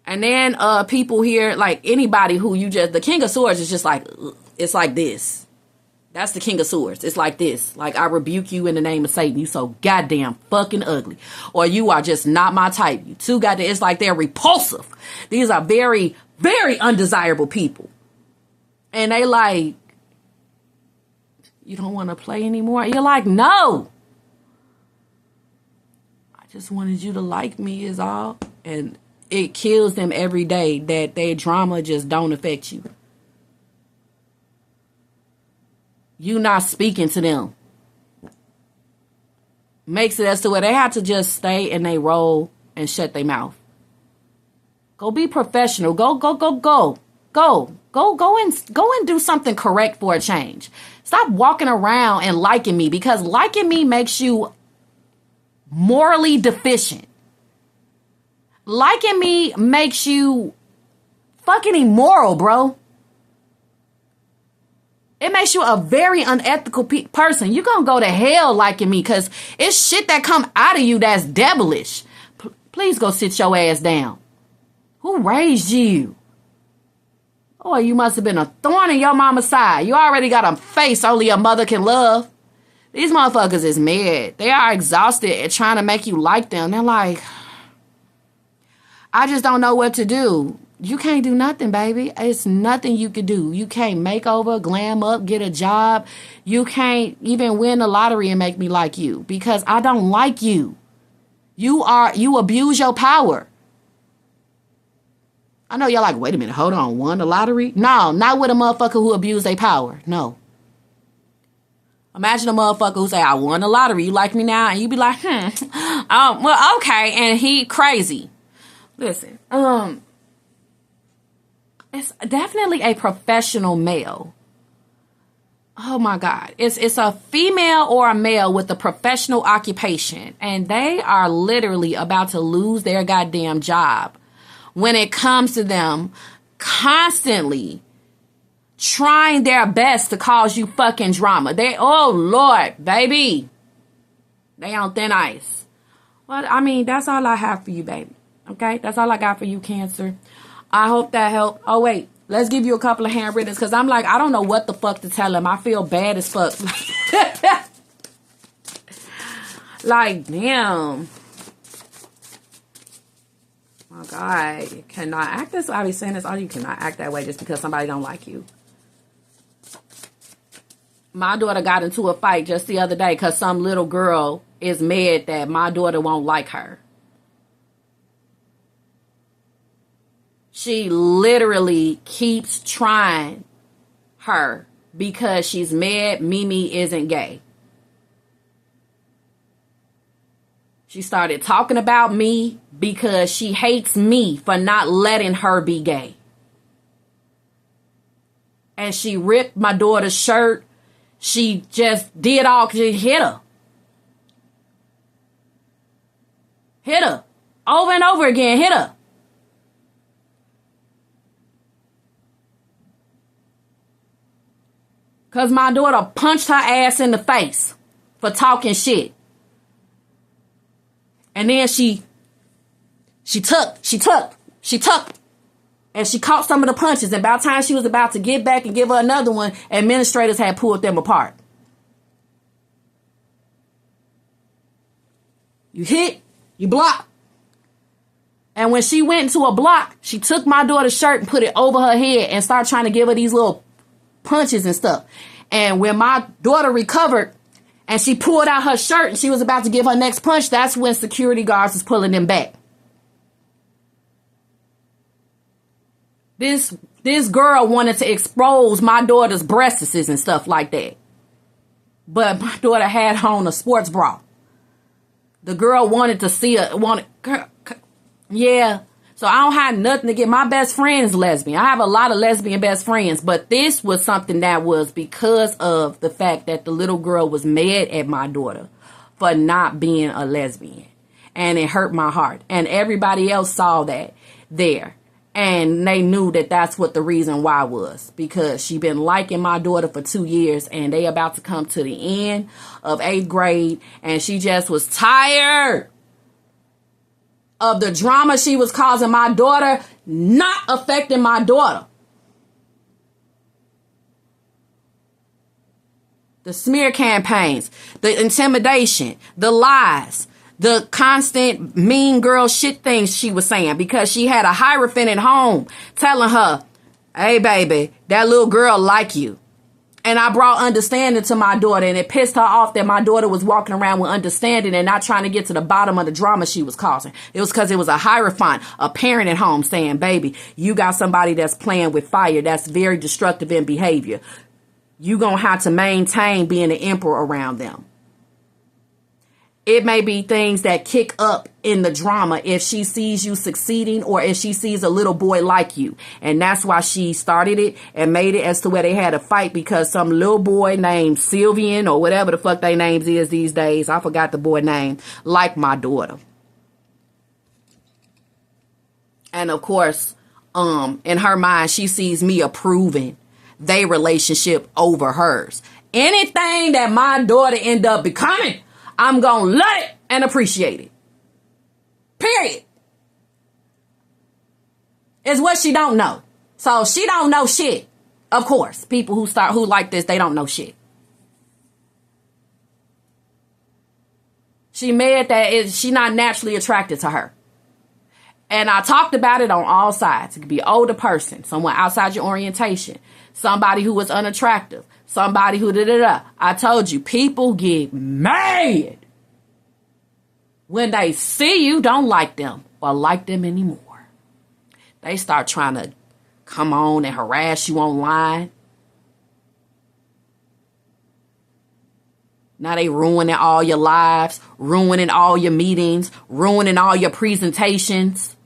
And then people here, like anybody who the King of Swords is just like, it's like this. That's the King of Swords. It's like this. Like, I rebuke you in the name of Satan. You so goddamn fucking ugly. Or you are just not my type. You too goddamn, it's like they're repulsive. These are very, very undesirable people. And they like, you don't want to play anymore? You're like, no. I just wanted you to like me is all. And it kills them every day that their drama just don't affect you. You not speaking to them. Makes it as to where they have to just stay in their role and shut their mouth. Go be professional. Go. Go and do something correct for a change. Stop walking around and liking me, because liking me makes you morally deficient. Liking me makes you fucking immoral, bro. It makes you a very unethical person. You're going to go to hell liking me, because it's shit that come out of you that's devilish. Please go sit your ass down. Who raised you? Oh, you must have been a thorn in your mama's side. You already got a face only a mother can love. These motherfuckers is mad. They are exhausted at trying to make you like them. They're like, I just don't know what to do. You can't do nothing, baby. It's nothing you could do. You can't make over, glam up, get a job. You can't even win the lottery and make me like you, because I don't like you. You abuse your power. I know y'all like, wait a minute, hold on, won the lottery? No, not with a motherfucker who abused their power. No. Imagine a motherfucker who say, I won the lottery. You like me now? And you be like, well, okay. And he crazy. Listen, it's definitely a professional male. Oh my God. It's a female or a male with a professional occupation, and they are literally about to lose their goddamn job when it comes to them constantly trying their best to cause you fucking drama. Oh Lord, baby. They on thin ice. Well, I mean, that's all I have for you, baby. Okay? That's all I got for you, Cancer. I hope that helped. Oh, wait. Let's give you a couple of handwrittens, because I'm like, I don't know what the fuck to tell him. I feel bad as fuck. Like, damn. My God. You cannot act this way. I be saying this. Oh, you cannot act that way just because somebody don't like you. My daughter got into a fight just the other day because some little girl is mad that my daughter won't like her. She literally keeps trying her because she's mad Mimi isn't gay. She started talking about me because she hates me for not letting her be gay. And she ripped my daughter's shirt. She just did all, she hit her. Hit her. Over and over again, hit her. Because my daughter punched her ass in the face for talking shit. And then she took, and she caught some of the punches. And by the time she was about to get back and give her another one, administrators had pulled them apart. You hit, you block. And when she went into a block, she took my daughter's shirt and put it over her head and started trying to give her these little punches and stuff. And when my daughter recovered and she pulled out her shirt and she was about to give her next punch, that's when security guards was pulling them back. This girl wanted to expose my daughter's breasts and stuff like that. But my daughter had on a sports bra. The girl wanted to see yeah. So I don't have nothing to get. My best friend is lesbian. I have a lot of lesbian best friends, but this was something that was because of the fact that the little girl was mad at my daughter for not being a lesbian. And it hurt my heart. And everybody else saw that there. And they knew that that's what the reason why was. Because she been liking my daughter for 2 years, and they about to come to the end of 8th grade, and she just was tired of the drama she was causing my daughter, not affecting my daughter. The smear campaigns, the intimidation, the lies, the constant mean girl shit things she was saying, because she had a hierophant at home telling her, hey baby, that little girl like you. And I brought understanding to my daughter, and it pissed her off that my daughter was walking around with understanding and not trying to get to the bottom of the drama she was causing. It was because it was a hierophant, a parent at home saying, baby, you got somebody that's playing with fire that's very destructive in behavior. You gonna have to maintain being the emperor around them. It may be things that kick up in the drama if she sees you succeeding or if she sees a little boy like you. And that's why she started it and made it as to where they had a fight because some little boy named Sylvian or whatever the fuck their names is these days. I forgot the boy name. Like my daughter. And of course, in her mind, she sees me approving their relationship over hers. Anything that my daughter end up becoming, I'm going to love it and appreciate it. Period. It's what she don't know. So she don't know shit. Of course, people who like this, they don't know shit. She mad that she not naturally attracted to her. And I talked about it on all sides. It could be an older person, someone outside your orientation, somebody who was unattractive, somebody who da-da-da. I told you, people get mad when they see you don't like them or like them anymore. They start trying to come on and harass you online. Now they ruining all your lives, ruining all your meetings, ruining all your presentations.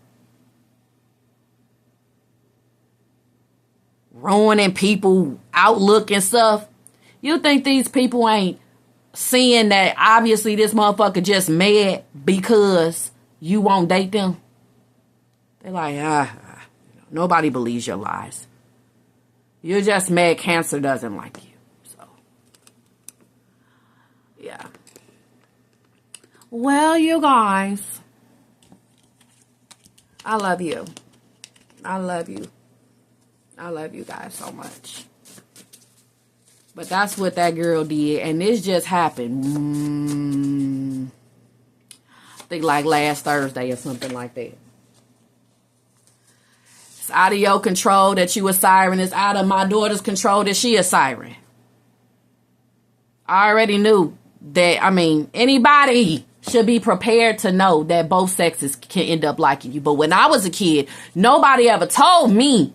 Ruining people outlook and stuff. You think these people ain't seeing that obviously this motherfucker just mad because you won't date them? They're like, nobody believes your lies. You're just mad Cancer doesn't like you. So, yeah. Well, you guys, I love you. I love you. I love you guys so much. But that's what that girl did. And this just happened. I think like last Thursday or something like that. It's out of your control that you a siren. It's out of my daughter's control that she a siren. I already knew that, anybody should be prepared to know that both sexes can end up liking you. But when I was a kid, nobody ever told me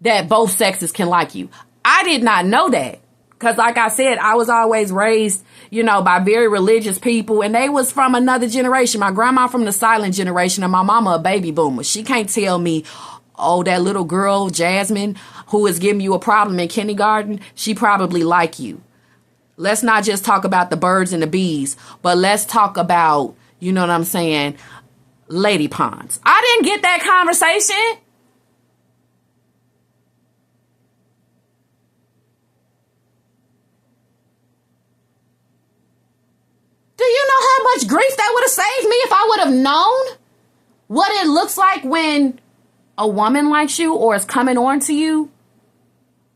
that both sexes can like you. I did not know that. Because like I said, I was always raised, by very religious people. And they was from another generation. My grandma from the silent generation and my mama a baby boomer. She can't tell me, oh, that little girl, Jasmine, who is giving you a problem in kindergarten, she probably like you. Let's not just talk about the birds and the bees, but let's talk about, you know what I'm saying, lady ponds. I didn't get that conversation. Do you know how much grief that would have saved me if I would have known what it looks like when a woman likes you or is coming on to you?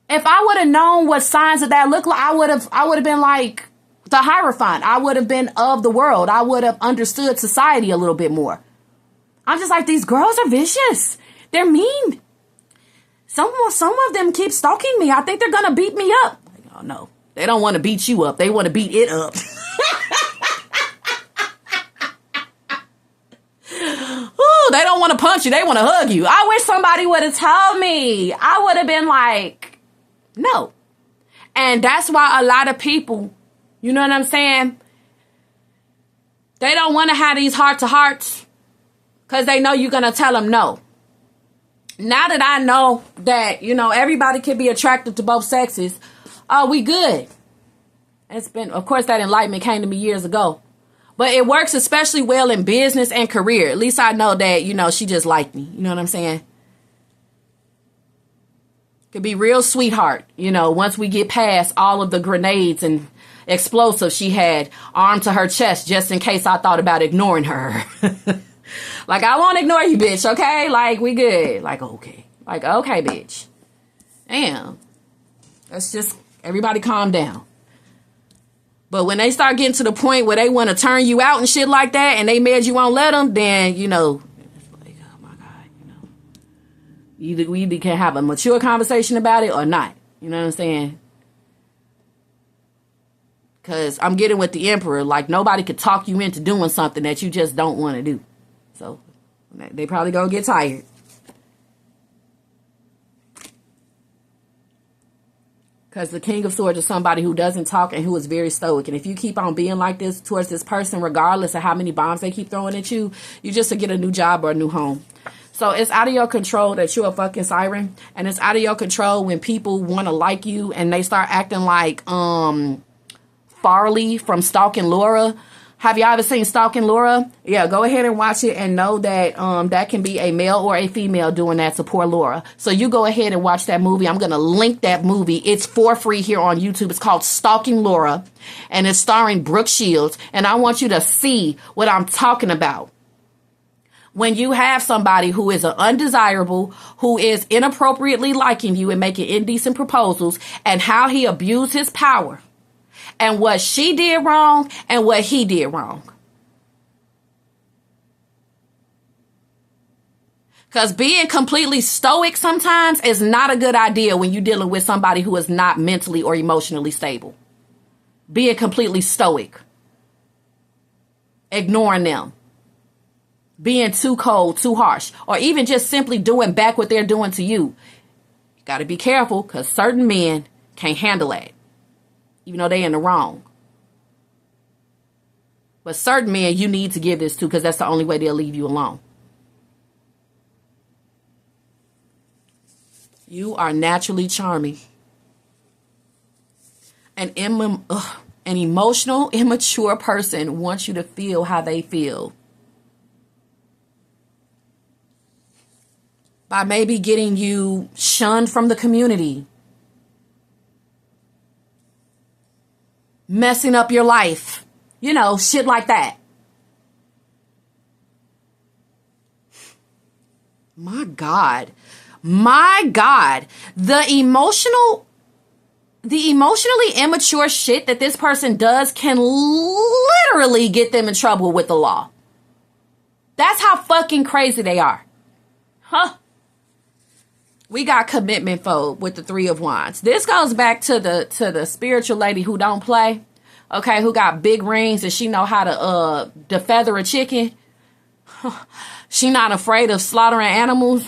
If I would have known what signs of that look like, I would have been like the Hierophant. I would have been of the world. I would have understood society a little bit more. I'm just like, these girls are vicious. They're mean. Some of them keep stalking me. I think they're going to beat me up. Like, oh, no. They don't want to beat you up. They want to beat it up. Ooh, they don't want to punch you. They want to hug you. I wish somebody would have told me. I would have been like, no. And that's why a lot of people, you know what I'm saying? They don't want to have these heart-to-hearts because they know you're going to tell them no. Now that I know that, everybody can be attracted to both sexes, we good. It's been, of course, that enlightenment came to me years ago. But it works especially well in business and career. At least I know that, she just liked me. You know what I'm saying? Could be real sweetheart, once we get past all of the grenades and explosives she had armed to her chest just in case I thought about ignoring her. Like, I won't ignore you, bitch, okay? Like, we good. Like, okay. Like, okay, bitch. Damn. Let's just, everybody calm down. But when they start getting to the point where they want to turn you out and shit like that, and they mad you won't let them, then, it's like, oh my God, we either can have a mature conversation about it or not. You know what I'm saying? Because I'm getting with the Emperor. Like, nobody could talk you into doing something that you just don't want to do. So, they probably going to get tired. Because the King of Swords is somebody who doesn't talk and who is very stoic. And if you keep on being like this towards this person, regardless of how many bombs they keep throwing at you, you just to get a new job or a new home. So it's out of your control that you're a fucking siren. And it's out of your control when people want to like you and they start acting like Farley from Stalking Laura. Have y'all ever seen Stalking Laura? Yeah, go ahead and watch it and know that that can be a male or a female doing that to poor Laura. So you go ahead and watch that movie. I'm going to link that movie. It's for free here on YouTube. It's called Stalking Laura, and it's starring Brooke Shields. And I want you to see what I'm talking about. When you have somebody who is an undesirable, who is inappropriately liking you and making indecent proposals, and how he abused his power. And what she did wrong and what he did wrong. Because being completely stoic sometimes is not a good idea when you're dealing with somebody who is not mentally or emotionally stable. Being completely stoic. Ignoring them. Being too cold, too harsh. Or even just simply doing back what they're doing to you. You got to be careful because certain men can't handle that. Even though they're in the wrong. But certain men you need to give this to because that's the only way they'll leave you alone. You are naturally charming. An emotional, immature person wants you to feel how they feel. By maybe getting you shunned from the community. Messing up your life. You know, shit like that. My God. My God. The emotionally immature shit that this person does can literally get them in trouble with the law. That's how fucking crazy they are. Huh? We got commitment phobe with the Three of Wands. This goes back to the spiritual lady who don't play. Okay, who got big rings and she know how to defeather a chicken. She not afraid of slaughtering animals.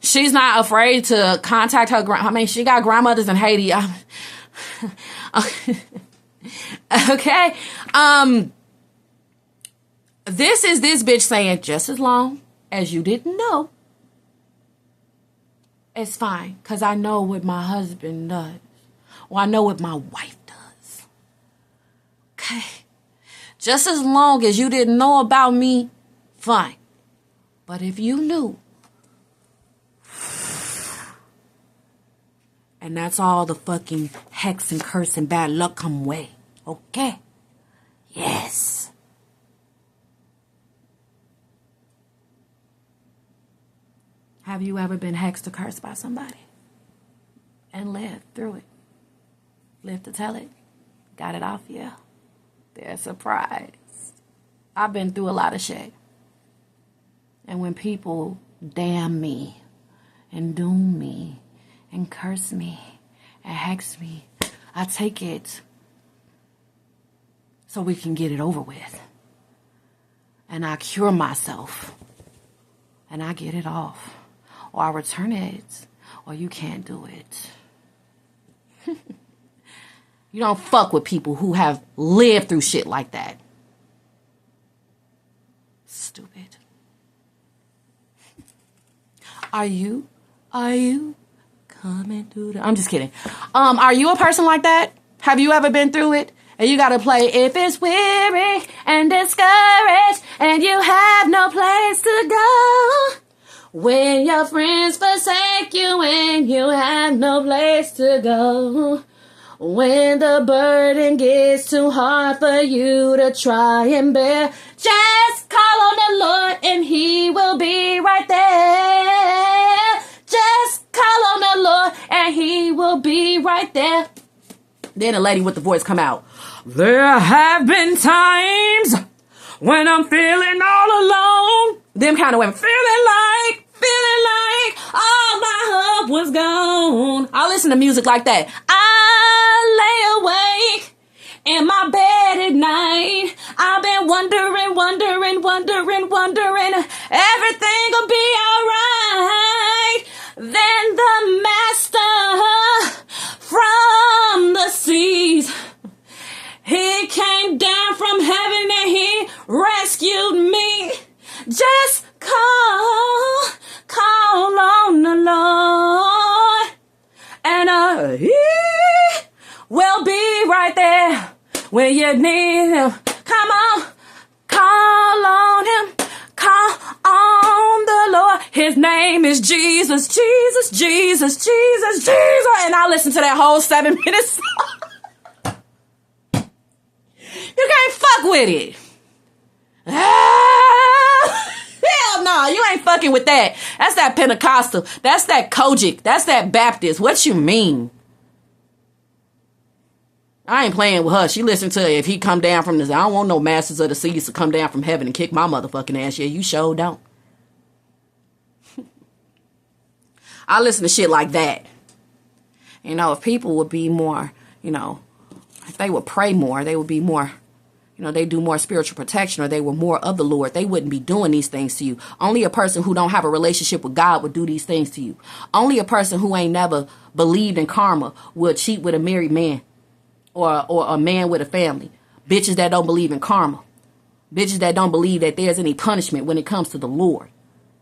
She's not afraid to contact her. She got grandmothers in Haiti. Okay. This is this bitch saying, just as long as you didn't know, it's fine, because I know what my husband does. Or I know what my wife does. Okay? Just as long as you didn't know about me, fine. But if you knew, and that's all the fucking hex and curse and bad luck come way. Okay? Yes. Have you ever been hexed or cursed by somebody? And lived through it? Lived to tell it? Got it off? Yeah. They're surprised. I've been through a lot of shit. And when people damn me and doom me and curse me and hex me, I take it so we can get it over with. And I cure myself. And I get it off. Or I return it. Or you can't do it. You don't fuck with people who have lived through shit like that. Stupid. Are you coming through I'm just kidding. Are you a person like that? Have you ever been through it? And you gotta play if it's weary and discouraged and you have no place to go. When your friends forsake you and you have no place to go. When the burden gets too hard for you to try and bear, just call on the Lord and He will be right there. Just call on the Lord and He will be right there. Then the lady with the voice come out. There have been times when I'm feeling all alone. Them kind of women feeling like all my hope was gone. I listen to music like that. I lay awake in my bed at night. I've been wondering. Everything will be alright. Then the master from Just call on the Lord, and He will be right there when you need Him. Come on, call on Him, call on the Lord. His name is Jesus, Jesus, Jesus, Jesus, Jesus. And I listened to that whole 7 minutes. You can't fuck with it. Hell no, you ain't fucking with that. That's that Pentecostal. That's that Kojic. That's that Baptist. What you mean? I ain't playing with her. She listened to if he come down from this. I don't want no masters of the seas to come down from heaven and kick my motherfucking ass. Yeah, you sure don't. I listen to shit like that. You know, if people would be more, if they would pray more, they would be more, they do more spiritual protection, or they were more of the Lord, they wouldn't be doing these things to you. Only a person who don't have a relationship with God would do these things to you. Only a person who ain't never believed in karma would cheat with a married man or a man with a family. Bitches that don't believe in karma. Bitches that don't believe that there's any punishment when it comes to the Lord.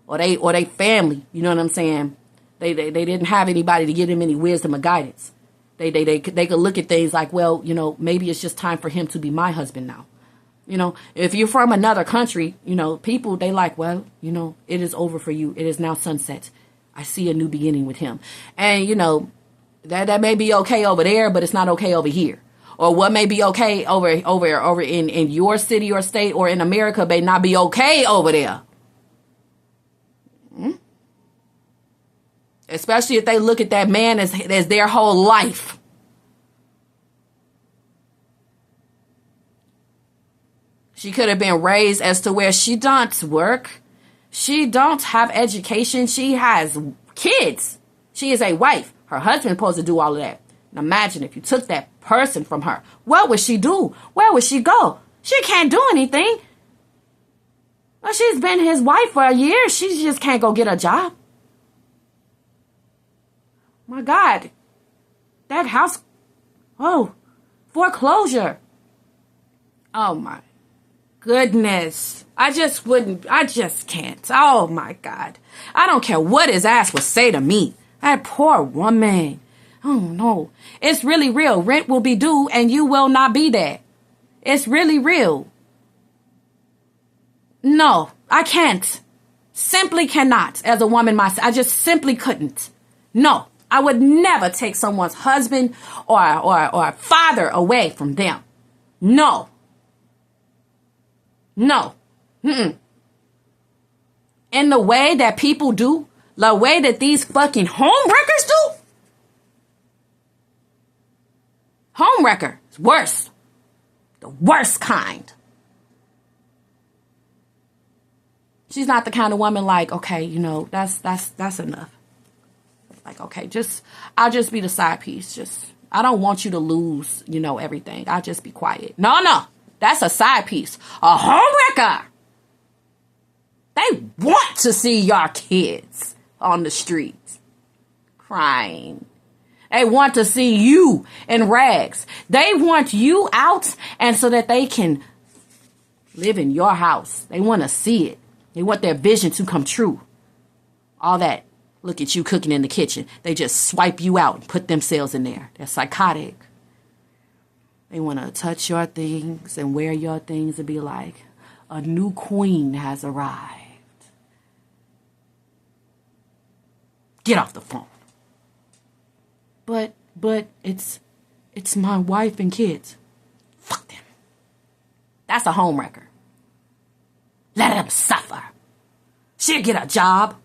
Or they family, you know what I'm saying? They didn't have anybody to give them any wisdom or guidance. They could look at things like, well, maybe it's just time for him to be my husband now. If you're from another country, people, they like, well, it is over for you. It is now sunset. I see a new beginning with him. And, that may be okay over there, but it's not okay over here. Or what may be okay over in your city or state or in America may not be okay over there. Especially if they look at that man as their whole life. She could have been raised as to where she don't work. She don't have education. She has kids. She is a wife. Her husband's supposed to do all of that. And imagine if you took that person from her. What would she do? Where would she go? She can't do anything. Well, she's been his wife for a year. She just can't go get a job. My God, that house, foreclosure. Oh my goodness. I just can't. Oh my God. I don't care what his ass would say to me. That poor woman. Oh no. It's really real. Rent will be due and you will not be there. It's really real. No, I can't. Simply cannot. As a woman myself, I just simply couldn't. No. I would never take someone's husband or father away from them. No. No. In the way that people do, the way that these fucking homewreckers do. Homewrecker is worse. The worst kind. She's not the kind of woman like, okay, that's enough. Like, okay, I'll just be the side piece. I don't want you to lose, everything. I'll just be quiet. No, that's a side piece. A homewrecker. They want to see your kids on the streets crying. They want to see you in rags. They want you out and so that they can live in your house. They want to see it. They want their vision to come true. All that. Look at you cooking in the kitchen. They just swipe you out and put themselves in there. They're psychotic. They want to touch your things and wear your things and be like, a new queen has arrived. Get off the phone. But it's my wife and kids. Fuck them. That's a homewrecker. Let them suffer. She'll get a job.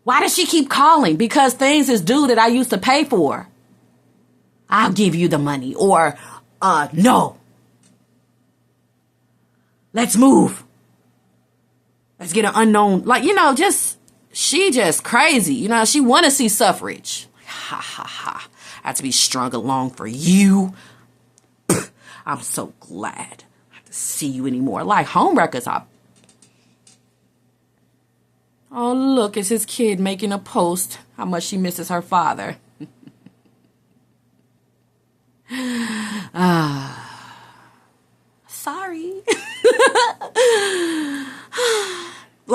Why does she keep calling? Because things is due that I used to pay for. I'll give you the money. Or, no. Let's move. Let's get an unknown. She just crazy. She want to see suffrage. Ha, ha, ha. I have to be strung along for you. I'm so glad I don't have to see you anymore. Like, homewreckers are. Oh, look, it's his kid making a post how much she misses her father. Sorry.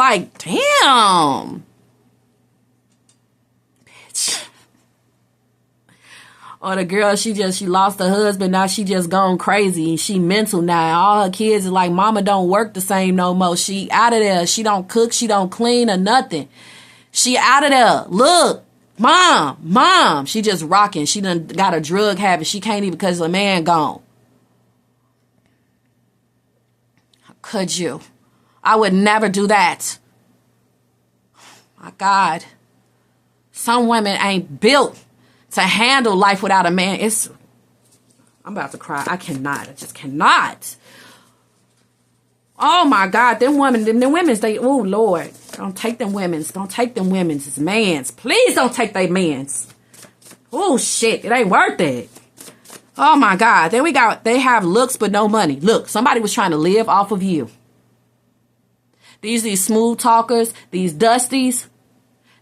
like, damn. Bitch. Or the girl, she lost her husband. Now she just gone crazy. She mental now. All her kids is like, mama don't work the same no more. She out of there. She don't cook. She don't clean or nothing. She out of there. Look, mom. She just rocking. She done got a drug habit. She can't even because the man gone. How could you? I would never do that. My God. Some women ain't built to handle life without a man. I'm about to cry. I just cannot. Oh my God, them women's, oh Lord. Don't take them women's. Don't take them women's. It's man's. Please don't take they man's. Oh shit, it ain't worth it. Oh my God. Then they have looks but no money. Look, somebody was trying to live off of you. These smooth talkers, these dusties,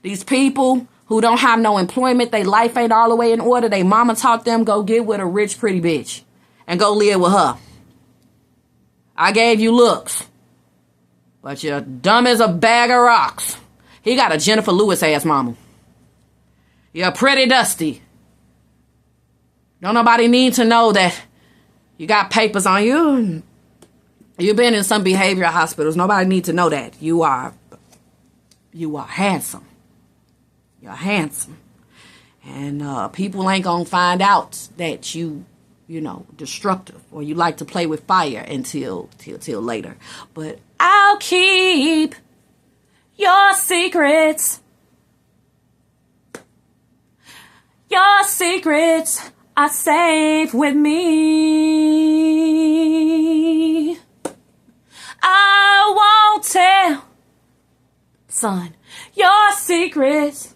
these people who don't have no employment, they life ain't all the way in order. They mama taught them, go get with a rich, pretty bitch and go live with her. I gave you looks, but you're dumb as a bag of rocks. He got a Jennifer Lewis ass mama. You're pretty dusty. Don't nobody need to know that you got papers on you. You've been in some behavioral hospitals. Nobody need to know that. You are handsome. You're handsome. And people ain't gonna find out that you know, destructive or you like to play with fire until later. But I'll keep your secrets. Your secrets are safe with me. I won't tell, son, your secrets.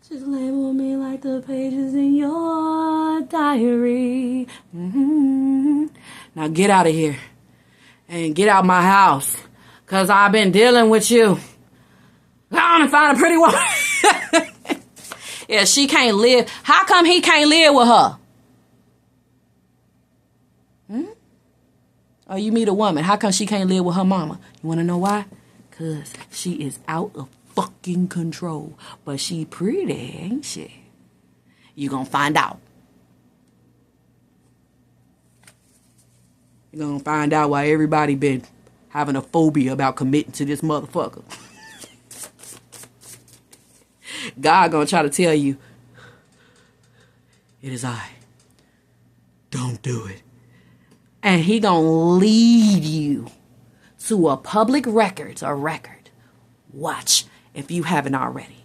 Just label me like the pages in your diary. Now get out of here. And get out my house. Because I've been dealing with you. Go on and find a pretty woman. Yeah, she can't live. How come he can't live with her? Or you meet a woman. How come she can't live with her mama? You want to know why? Because she is out of fucking control. But she pretty, ain't she? You gonna find out. You gonna find out why everybody been having a phobia about committing to this motherfucker. God gonna try to tell you, it is I. Don't do it. And he gonna lead you to a public record. Watch if you haven't already.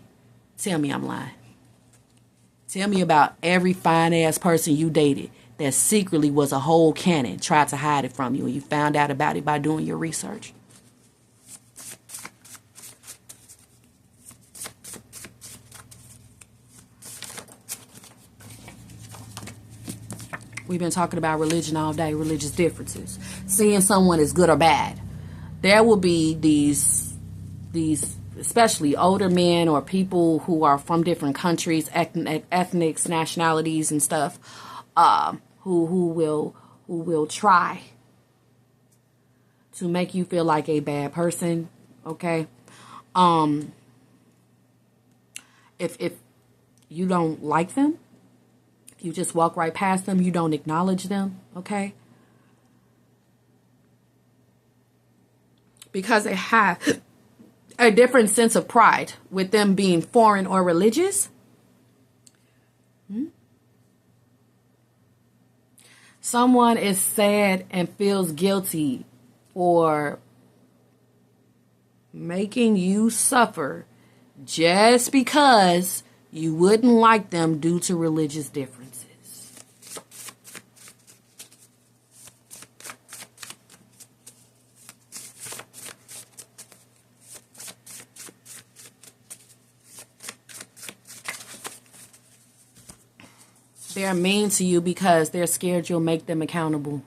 Tell me I'm lying. Tell me about every fine-ass person you dated that secretly was a whole cannon, tried to hide it from you, and you found out about it by doing your research. We've been talking about religion all day, religious differences. Seeing someone as good or bad. There will be these especially older men or people who are from different countries, ethnics, nationalities and stuff, who will try to make you feel like a bad person, okay? If you don't like them, you just walk right past them, you don't acknowledge them, okay? Because they have a different sense of pride with them being foreign or religious. Someone is sad and feels guilty for making you suffer just because you wouldn't like them due to religious differences. They're mean to you because they're scared you'll make them accountable.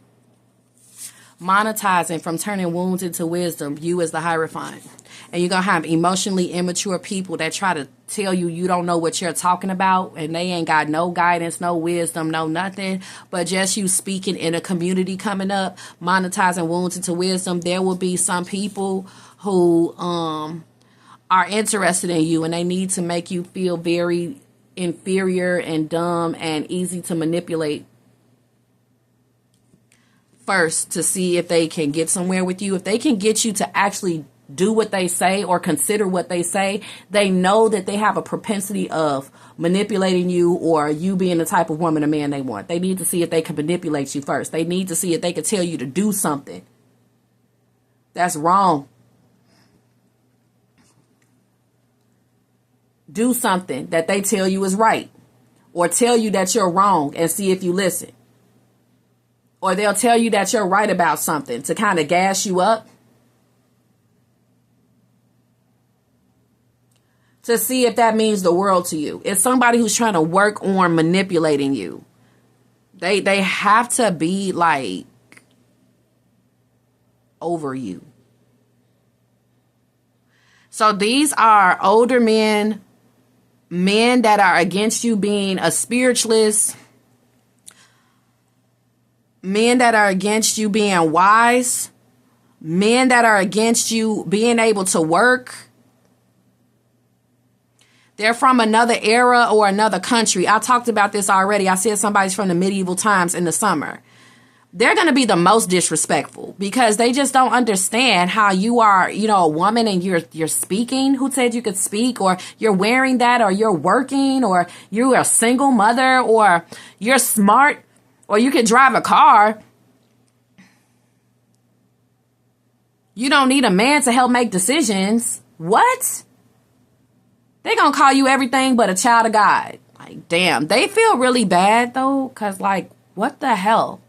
Monetizing from turning wounds into wisdom, you as the Hierophant. And you're going to have emotionally immature people that try to tell you you don't know what you're talking about. And they ain't got no guidance, no wisdom, no nothing. But just you speaking in a community coming up, monetizing wounds into wisdom. There will be some people who are interested in you, and they need to make you feel very inferior and dumb and easy to manipulate first to see if they can get somewhere with you. If they can get you to actually do what they say or consider what they say, they know that they have a propensity of manipulating you or you being the type of woman or man they want. They need to see if they can manipulate you first. They need to see if they can tell you to do something that's wrong. Do something that they tell you is right, or tell you that you're wrong and see if you listen. Or they'll tell you that you're right about something to kind of gas you up, to see if that means the world to you. It's somebody who's trying to work on manipulating you. They have to be like over you. So these are older men that are against you being a spiritualist, men that are against you being wise, men that are against you being able to work. They're from another era or another country. I talked about this already. I said somebody's from the medieval times in the summer. They're going to be the most disrespectful because they just don't understand how you are, a woman and you're speaking. Who said you could speak? Or you're wearing that, or you're working, or you're a single mother, or you're smart, or you can drive a car. You don't need a man to help make decisions. What? They're going to call you everything but a child of God. Like, damn. They feel really bad, though, because, like, what the hell?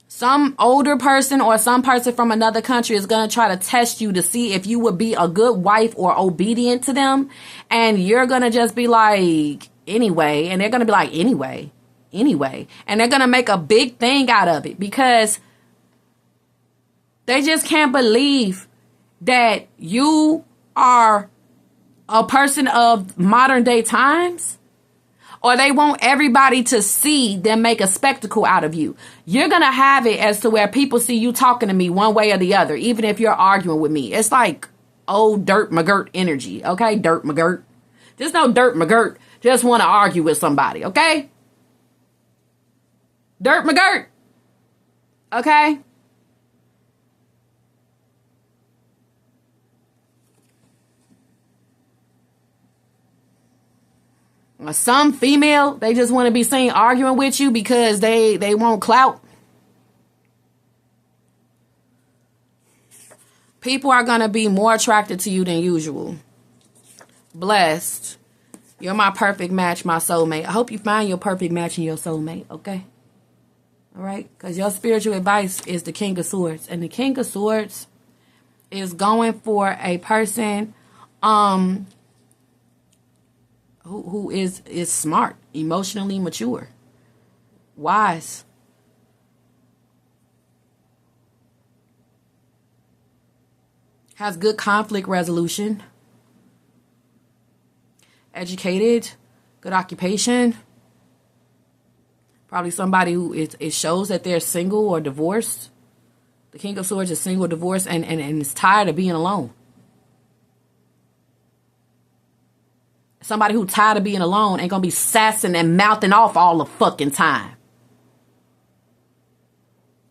Some older person or some person from another country is going to try to test you to see if you would be a good wife or obedient to them. And you're going to just be like, anyway. And they're going to be like, anyway. And they're going to make a big thing out of it because they just can't believe that you are a person of modern day times. Or they want everybody to see them make a spectacle out of you. You're going to have it as to where people see you talking to me one way or the other, even if you're arguing with me. It's like old Dirt McGirt energy, okay? Dirt McGirt. Just know Dirt McGirt just want to argue with somebody, okay? Dirt McGirt, okay? Some female, they just want to be seen arguing with you because they want clout. People are going to be more attracted to you than usual. Blessed. You're my perfect match, my soulmate. I hope you find your perfect match in your soulmate, okay? All right? Because your spiritual advice is the King of Swords. And the King of Swords is going for a person who is smart, emotionally mature, wise. Has good conflict resolution, educated, good occupation. Probably somebody who it shows that they're single or divorced. The King of Swords is single, divorced, and is tired of being alone. Somebody who's tired of being alone ain't going to be sassing and mouthing off all the fucking time.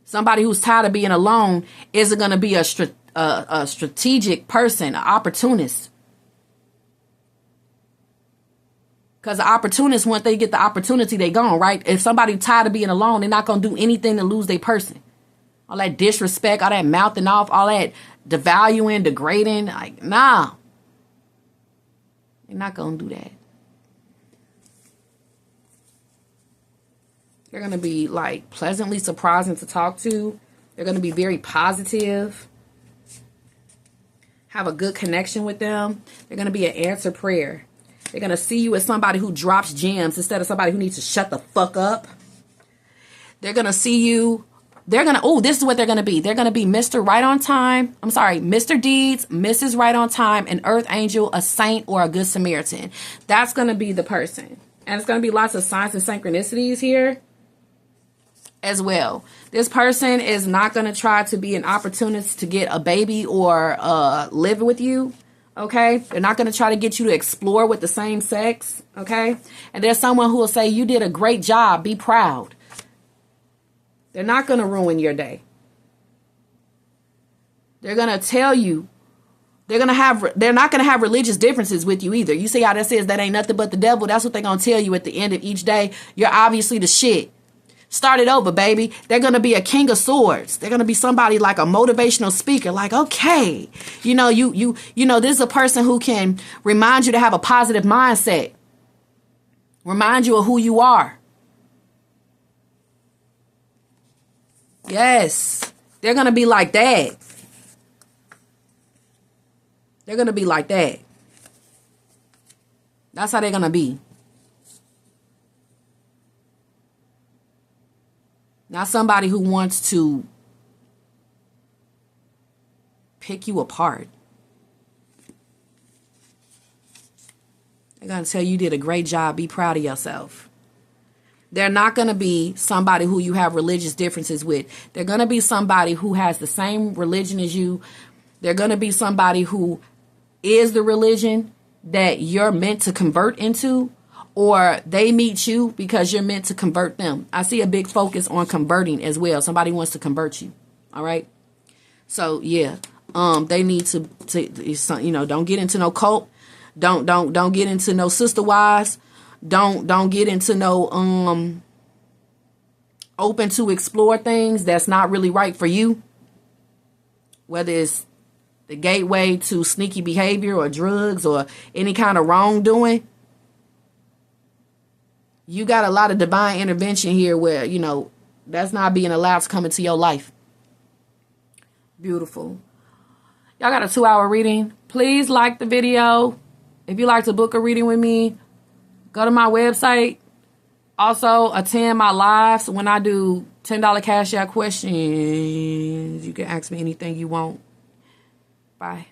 Somebody who's tired of being alone isn't going to be a strategic person, an opportunist. Because the opportunists, once they get the opportunity, they gone, right? If somebody tired of being alone, they're not going to do anything to lose their person. All that disrespect, all that mouthing off, all that devaluing, degrading. Like, nah. They're not going to do that. They're going to be like pleasantly surprising to talk to. They're going to be very positive. Have a good connection with them. They're going to be an answer prayer. They're going to see you as somebody who drops gems instead of somebody who needs to shut the fuck up. They're going to see you they're going to, oh, this is what they're going to be. They're going to be Mr. Right on Time. I'm sorry, Mr. Deeds, Mrs. Right on Time, an Earth Angel, a Saint, or a Good Samaritan. That's going to be the person. And it's going to be lots of signs and synchronicities here as well. This person is not going to try to be an opportunist to get a baby or live with you. Okay. They're not going to try to get you to explore with the same sex. Okay. And there's someone who will say, you did a great job. Be proud. They're not going to ruin your day. They're going to tell you, they're not going to have religious differences with you either. You see how that says that ain't nothing but the devil? That's what they're going to tell you at the end of each day. You're obviously the shit. Start it over, baby. They're going to be a king of swords. They're going to be somebody like a motivational speaker. Like, okay, you know, this is a person who can remind you to have a positive mindset. Remind you of who you are. Yes, they're going to be like that. They're going to be like that. That's how they're going to be. Not somebody who wants to pick you apart. They're going to tell you you did a great job. Be proud of yourself. They're not going to be somebody who you have religious differences with. They're going to be somebody who has the same religion as you. They're going to be somebody who is the religion that you're meant to convert into. Or they meet you because you're meant to convert them. I see a big focus on converting as well. Somebody wants to convert you. All right. So yeah, they need to don't get into no cult. Don't get into no sister wives. Don't get into no open to explore things that's not really right for you. Whether it's the gateway to sneaky behavior or drugs or any kind of wrongdoing. You got a lot of divine intervention here where, that's not being allowed to come into your life. Beautiful. Y'all got a 2-hour reading. Please like the video. If you like to book a reading with me, go to my website. Also, attend my lives when I do $10 cash out questions. You can ask me anything you want. Bye.